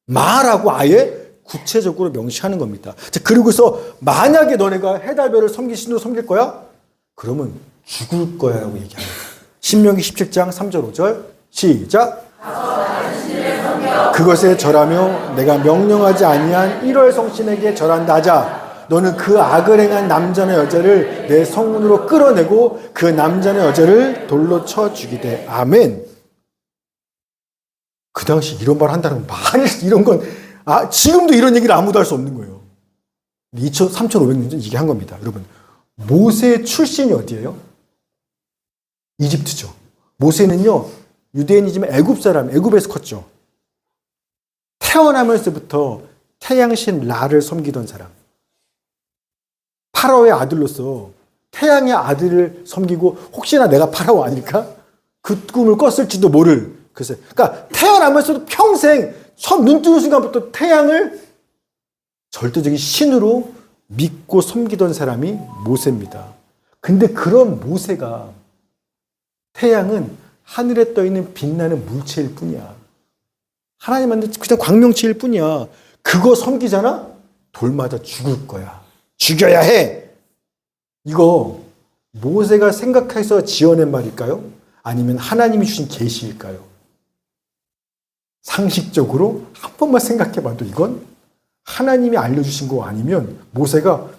Speaker 1: 마라고 아예 구체적으로 명시하는 겁니다. 자, 그리고서 만약에 너네가 해달별을 신으로 섬길 거야? 그러면 죽을 거야 라고 얘기합니다. 신명기 17장 3절 5절 시작. 그것에 절하며 내가 명령하지 아니한 1월 성신에게 절한다 하자. 너는 그 악을 행한 남자나 여자를 내 성문으로 끌어내고 그 남자나 여자를 돌로 쳐 죽이되. 아멘. 그 당시 이런 말 한다는 건 만일 이런 건 지금도 이런 얘기를 아무도 할 수 없는 거예요. 3,500년 전 이게 한 겁니다. 여러분, 모세의 출신이 어디예요? 이집트죠. 모세는요, 유대인이지만 애굽에서 컸죠. 태어나면서부터 태양신 라를 섬기던 사람. 파라오의 아들로서 태양의 아들을 섬기고 혹시나 내가 파라오 아닐까? 그 꿈을 꿨을지도 모를. 그러니까 태어나면서도 평생 처음 눈 뜨는 순간부터 태양을 절대적인 신으로 믿고 섬기던 사람이 모세입니다. 근데 그런 모세가 태양은 하늘에 떠있는 빛나는 물체일 뿐이야. 하나님 만든 그냥 광명체일 뿐이야. 그거 섬기잖아? 돌 맞아 죽을 거야. 죽여야 해. 이거 모세가 생각해서 지어낸 말일까요? 아니면 하나님이 주신 계시일까요? 상식적으로 한 번만 생각해봐도 이건 하나님이 알려주신 거 아니면 모세가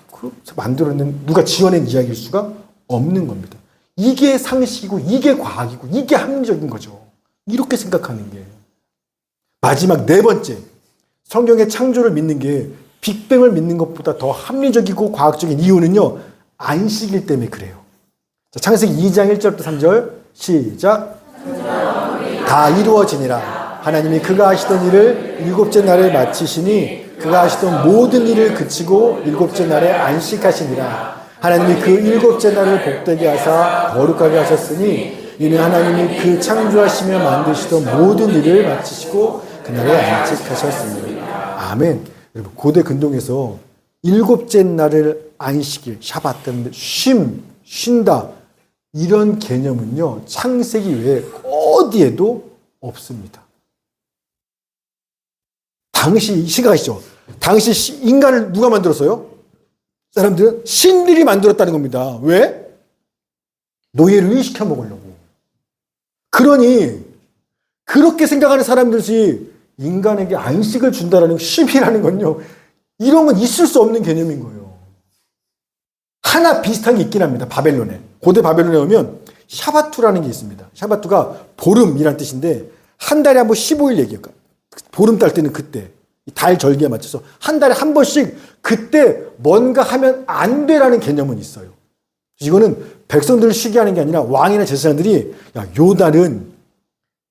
Speaker 1: 만들어낸, 누가 지어낸 이야기일 수가 없는 겁니다. 이게 상식이고 이게 과학이고 이게 합리적인 거죠. 이렇게 생각하는 게. 마지막 네 번째, 성경의 창조를 믿는 게 빅뱅을 믿는 것보다 더 합리적이고 과학적인 이유는요, 안식일 때문에 그래요. 자, 창세기 2장 1절부터 3절 시작. 다 이루어지니라. 하나님이 그가 하시던 일을 일곱째 날에 마치시니 그가 하시던 모든 일을 그치고 일곱째 날에 안식하시니라. 하나님이 그 일곱째 날을 복되게 하사 거룩하게 하셨으니 이는 하나님이 그 창조하시며 만드시던 모든 일을 마치시고 그날에 안식하셨습니다. 아멘. 여러분, 고대 근동에서 일곱째 날을 안식일, 샤bat 때문에 쉰다. 이런 개념은요, 창세기 외에 어디에도 없습니다. 당시, 생각하시죠? 당시 인간을 누가 만들었어요? 사람들은 신들이 만들었다는 겁니다. 왜? 노예를 일시켜 먹으려고. 그러니, 그렇게 생각하는 사람들이 인간에게 안식을 준다라는 쉼이라는 건요, 이런 건 있을 수 없는 개념인 거예요. 하나 비슷한 게 있긴 합니다. 바벨론에. 고대 바벨론에 오면 샤바투라는 게 있습니다. 샤바투가 보름이란 뜻인데 한 달에 한 번 15일 얘기해요. 보름 딸 때는 그때 달 절기에 맞춰서 한 달에 한 번씩 그때 뭔가 하면 안 돼라는 개념은 있어요. 이거는 백성들을 쉬게 하는 게 아니라 왕이나 제사장들이 야, 요 날은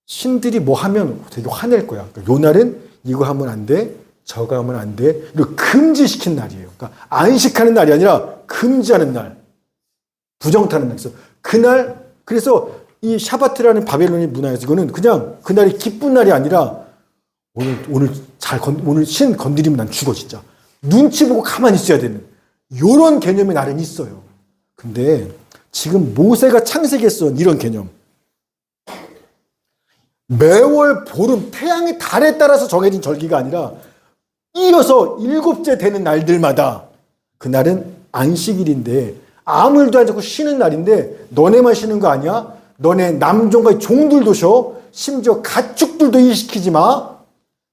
Speaker 1: 신들이 뭐 하면 되게 화낼 거야. 그러니까 요 날은 이거 하면 안 돼, 저거 하면 안 돼. 이거 금지시킨 날이에요. 그러니까 안식하는 날이 아니라 금지하는 날, 부정타는 날. 그래서 그날, 그래서 이 샤바트라는 바벨론의 문화에서 이거는 그냥 그날이 기쁜 날이 아니라 오늘 신 건드리면 난 죽어 진짜. 눈치 보고 가만히 있어야 되는 이런 개념의 날은 있어요. 근데 지금 모세가 창세기에서 이런 개념. 매월 보름 태양의 달에 따라서 정해진 절기가 아니라 이어서 일곱째 되는 날들마다 그날은 안식일인데 아무 일도 하지 않고 쉬는 날인데 너네만 쉬는 거 아니야? 너네 남종과 종들도 쉬어. 심지어 가축들도 일시키지 마.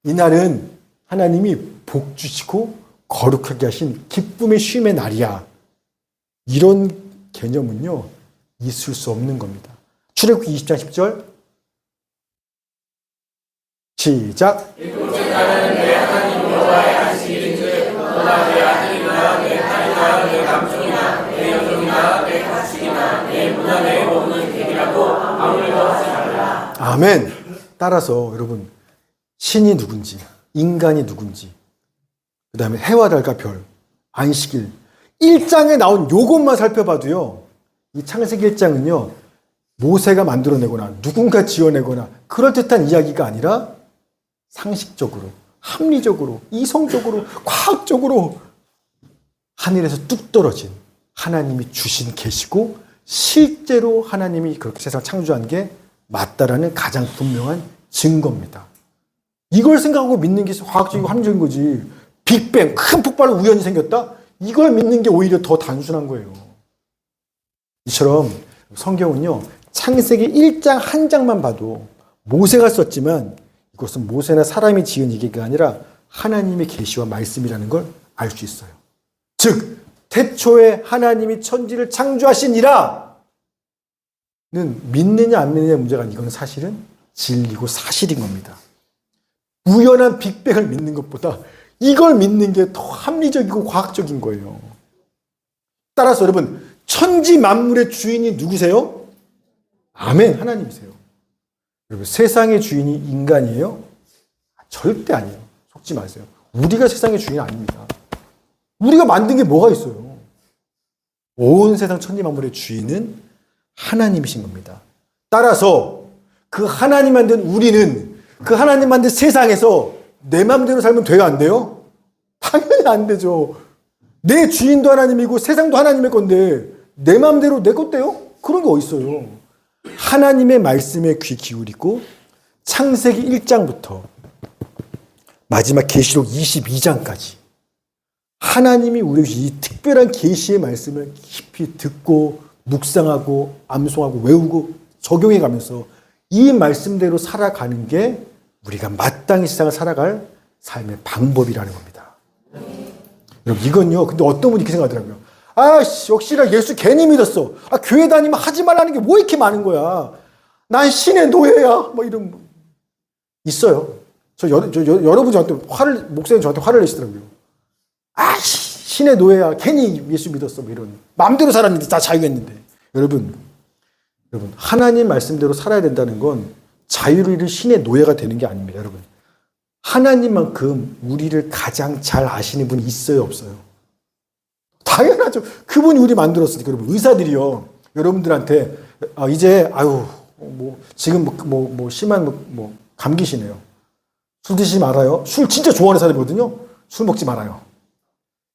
Speaker 1: 이날은 하나님이 복 주시고 거룩하게 하신 기쁨의 쉼의 날이야. 이런 개념은요, 있을 수 없는 겁니다. 출애굽기 20장 10절 시작.
Speaker 3: 일곱째 날은 내 하나님 여호와의 안식일인즉 너나 내 아들이나 내 딸이나 내 남종이나 내 여종이나 내 가축이나 내 문 안에 먹는 객이라도 아무래도 하지 말라.
Speaker 1: 아멘. 따라서 여러분, 신이 누군지, 인간이 누군지, 그 다음에 해와 달과 별, 안식일 1장에 나온 요것만 살펴봐도요, 이 창세기 1장은요 모세가 만들어내거나 누군가 지어내거나 그럴듯한 이야기가 아니라 상식적으로, 합리적으로, 이성적으로, 과학적으로 하늘에서 뚝 떨어진 하나님이 주신 계시고 실제로 하나님이 그렇게 세상을 창조한 게 맞다라는 가장 분명한 증거입니다. 이걸 생각하고 믿는 게 과학적이고 합리적인 거지. 빅뱅, 큰 폭발로 우연히 생겼다? 이걸 믿는 게 오히려 더 단순한 거예요. 이처럼 성경은요, 창세기 1장 한 장만 봐도 모세가 썼지만 이것은 모세나 사람이 지은 얘기가 아니라 하나님의 계시와 말씀이라는 걸 알 수 있어요. 즉, 태초에 하나님이 천지를 창조하시니라 는 믿느냐 안 믿느냐의 문제가 아니고 이건 사실은 진리고 사실인 겁니다. 우연한 빅뱅을 믿는 것보다 이걸 믿는 게 더 합리적이고 과학적인 거예요. 따라서 여러분, 천지 만물의 주인이 누구세요? 아멘, 하나님이세요. 여러분, 세상의 주인이 인간이에요? 절대 아니에요. 속지 마세요. 우리가 세상의 주인이 아닙니다. 우리가 만든 게 뭐가 있어요? 온 세상 천지 만물의 주인은 하나님이신 겁니다. 따라서 그 하나님 만든 우리는 그 하나님 만든 세상에서 내 마음대로 살면 돼요, 안 돼요? 당연히 안 되죠. 내 주인도 하나님이고 세상도 하나님의 건데 내 마음대로 내 것대요? 그런 게 어딨어요. 하나님의 말씀에 귀 기울이고 창세기 1장부터 마지막 계시록 22장까지 하나님이 우리에게 이 특별한 계시의 말씀을 깊이 듣고 묵상하고 암송하고 외우고 적용해 가면서 이 말씀대로 살아가는 게 우리가 마땅히 세상을 살아갈 삶의 방법이라는 겁니다. 여러분 이건요. 근데 어떤 분이 이렇게 생각하더라고요. 역시나 예수 괜히 믿었어. 교회 다니면 하지 말라는 게 뭐 이렇게 많은 거야. 난 신의 노예야. 뭐 이런 있어요. 여러분 저한테 목사님 저한테 화를 내시더라고요. 신의 노예야. 괜히 예수 믿었어. 뭐 이런. 마음대로 살았는데 다 자유했는데. 여러분 하나님 말씀대로 살아야 된다는 건 자유를 잃은 신의 노예가 되는 게 아닙니다. 여러분 하나님만큼 우리를 가장 잘 아시는 분이 있어요, 없어요? 당연하죠. 그분이 우리 만들었으니까. 여러분 의사들이요. 여러분들한테 이제 지금 심한 감기시네요. 술 드시지 말아요. 술 진짜 좋아하는 사람이거든요. 술 먹지 말아요.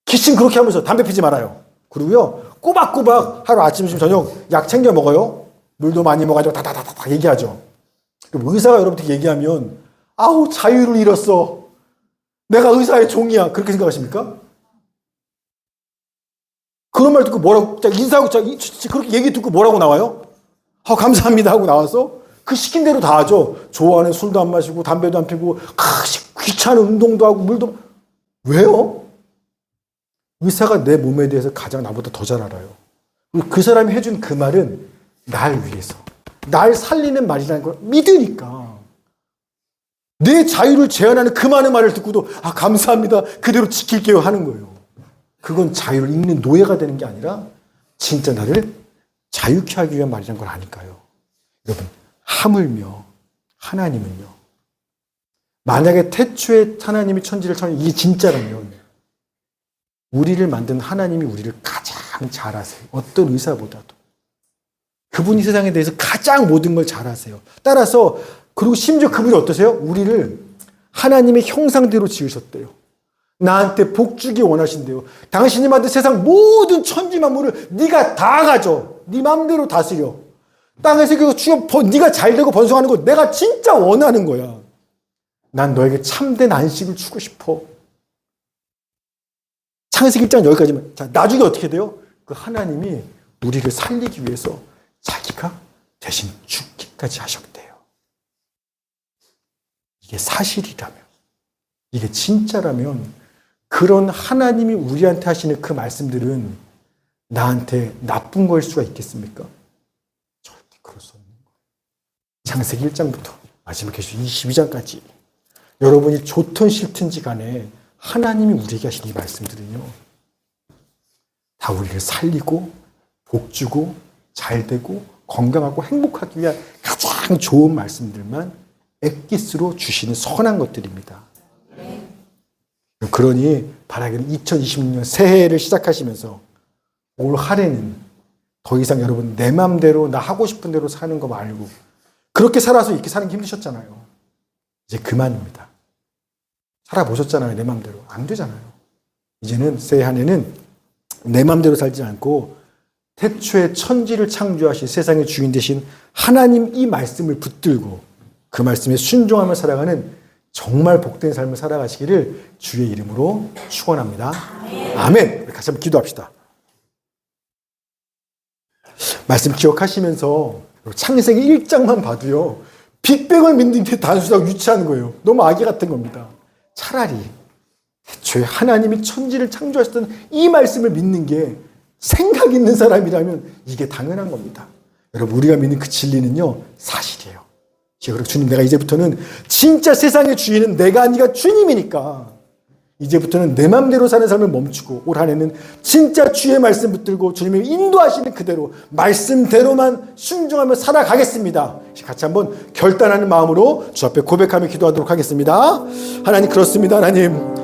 Speaker 1: 기침 그렇게 하면서 담배 피지 말아요. 그리고요 꼬박꼬박 하루 아침, 점심, 저녁 약 챙겨 먹어요. 물도 많이 먹어가지고 다다다다 얘기하죠. 그럼 의사가 여러분한테 얘기하면 자유를 잃었어. 내가 의사의 종이야. 그렇게 생각하십니까? 그런 말 듣고 뭐라고 인사하고 그렇게 얘기 듣고 뭐라고 나와요? 감사합니다 하고 나와서 그 시킨 대로 다 하죠. 좋아하는 술도 안 마시고 담배도 안 피고 귀찮은 운동도 하고 물도. 왜요? 의사가 내 몸에 대해서 가장 나보다 더 잘 알아요. 그 사람이 해준 그 말은 날 위해서 날 살리는 말이라는 걸 믿으니까 내 자유를 제한하는 그 많은 말을 듣고도 감사합니다 그대로 지킬게요 하는 거예요. 그건 자유를 잃는 노예가 되는 게 아니라 진짜 나를 자유케 하기 위한 말이라는 걸 아니까요. 여러분 하물며 하나님은요. 만약에 태초에 하나님이 천지를 이게 진짜라면 우리를 만든 하나님이 우리를 가장 잘 아세요. 어떤 의사보다도. 그분이 세상에 대해서 가장 모든 걸 잘 아세요. 따라서 그리고 심지어 그분이 어떠세요? 우리를 하나님의 형상대로 지으셨대요. 나한테 복 주기 원하신대요. 당신이 만든 세상 모든 천지 만물을 네가 다 가져. 네 마음대로 다스려. 땅에서 네가 잘되고 번성하는 거 내가 진짜 원하는 거야. 난 너에게 참된 안식을 주고 싶어. 창세기 1장 여기까지만. 자, 나중에 어떻게 돼요? 그 하나님이 우리를 살리기 위해서 자기가 대신 죽기까지 하셨대요. 이게 사실이라면, 이게 진짜라면 그런 하나님이 우리한테 하시는 그 말씀들은 나한테 나쁜 거일 수가 있겠습니까? 절대 그럴 수 없는 거예요. 창세기 1장부터 마지막 계시 22장까지 여러분이 좋든 싫든지 간에 하나님이 우리에게 하신 이 말씀들은요. 다 우리를 살리고 복주고 잘되고 건강하고 행복하기 위한 가장 좋은 말씀들만 엑기스로 주시는 선한 것들입니다. 그러니 바라기는 2026년 새해를 시작하시면서 올 한해는 더 이상 여러분 내 맘대로 나 하고 싶은 대로 사는 거 말고 그렇게 살아서 이렇게 사는 게 힘드셨잖아요. 이제 그만입니다. 살아보셨잖아요. 내 맘대로. 안 되잖아요. 이제는 새해 한 해는 내 맘대로 살지 않고 태초에 천지를 창조하신 세상의 주인 되신 하나님 이 말씀을 붙들고 그 말씀에 순종하며 살아가는 정말 복된 삶을 살아가시기를 주의 이름으로 축원합니다. 아멘. 우리 같이 한번 기도합시다. 말씀 기억하시면서 창세기 1장만 봐도요. 빅뱅을 믿는 게 단순하고 유치한 거예요. 너무 아기 같은 겁니다. 차라리 애초에 하나님이 천지를 창조하셨던 이 말씀을 믿는 게 생각 있는 사람이라면 이게 당연한 겁니다. 여러분 우리가 믿는 그 진리는요. 사실이에요. 그리고 주님 내가 이제부터는 진짜 세상의 주인은 내가 아니라 주님이니까 이제부터는 내 맘대로 사는 삶을 멈추고 올 한 해는 진짜 주의 말씀 붙들고 주님이 인도하시는 그대로 말씀대로만 순종하며 살아가겠습니다. 같이 한번 결단하는 마음으로 주 앞에 고백하며 기도하도록 하겠습니다. 하나님 그렇습니다. 하나님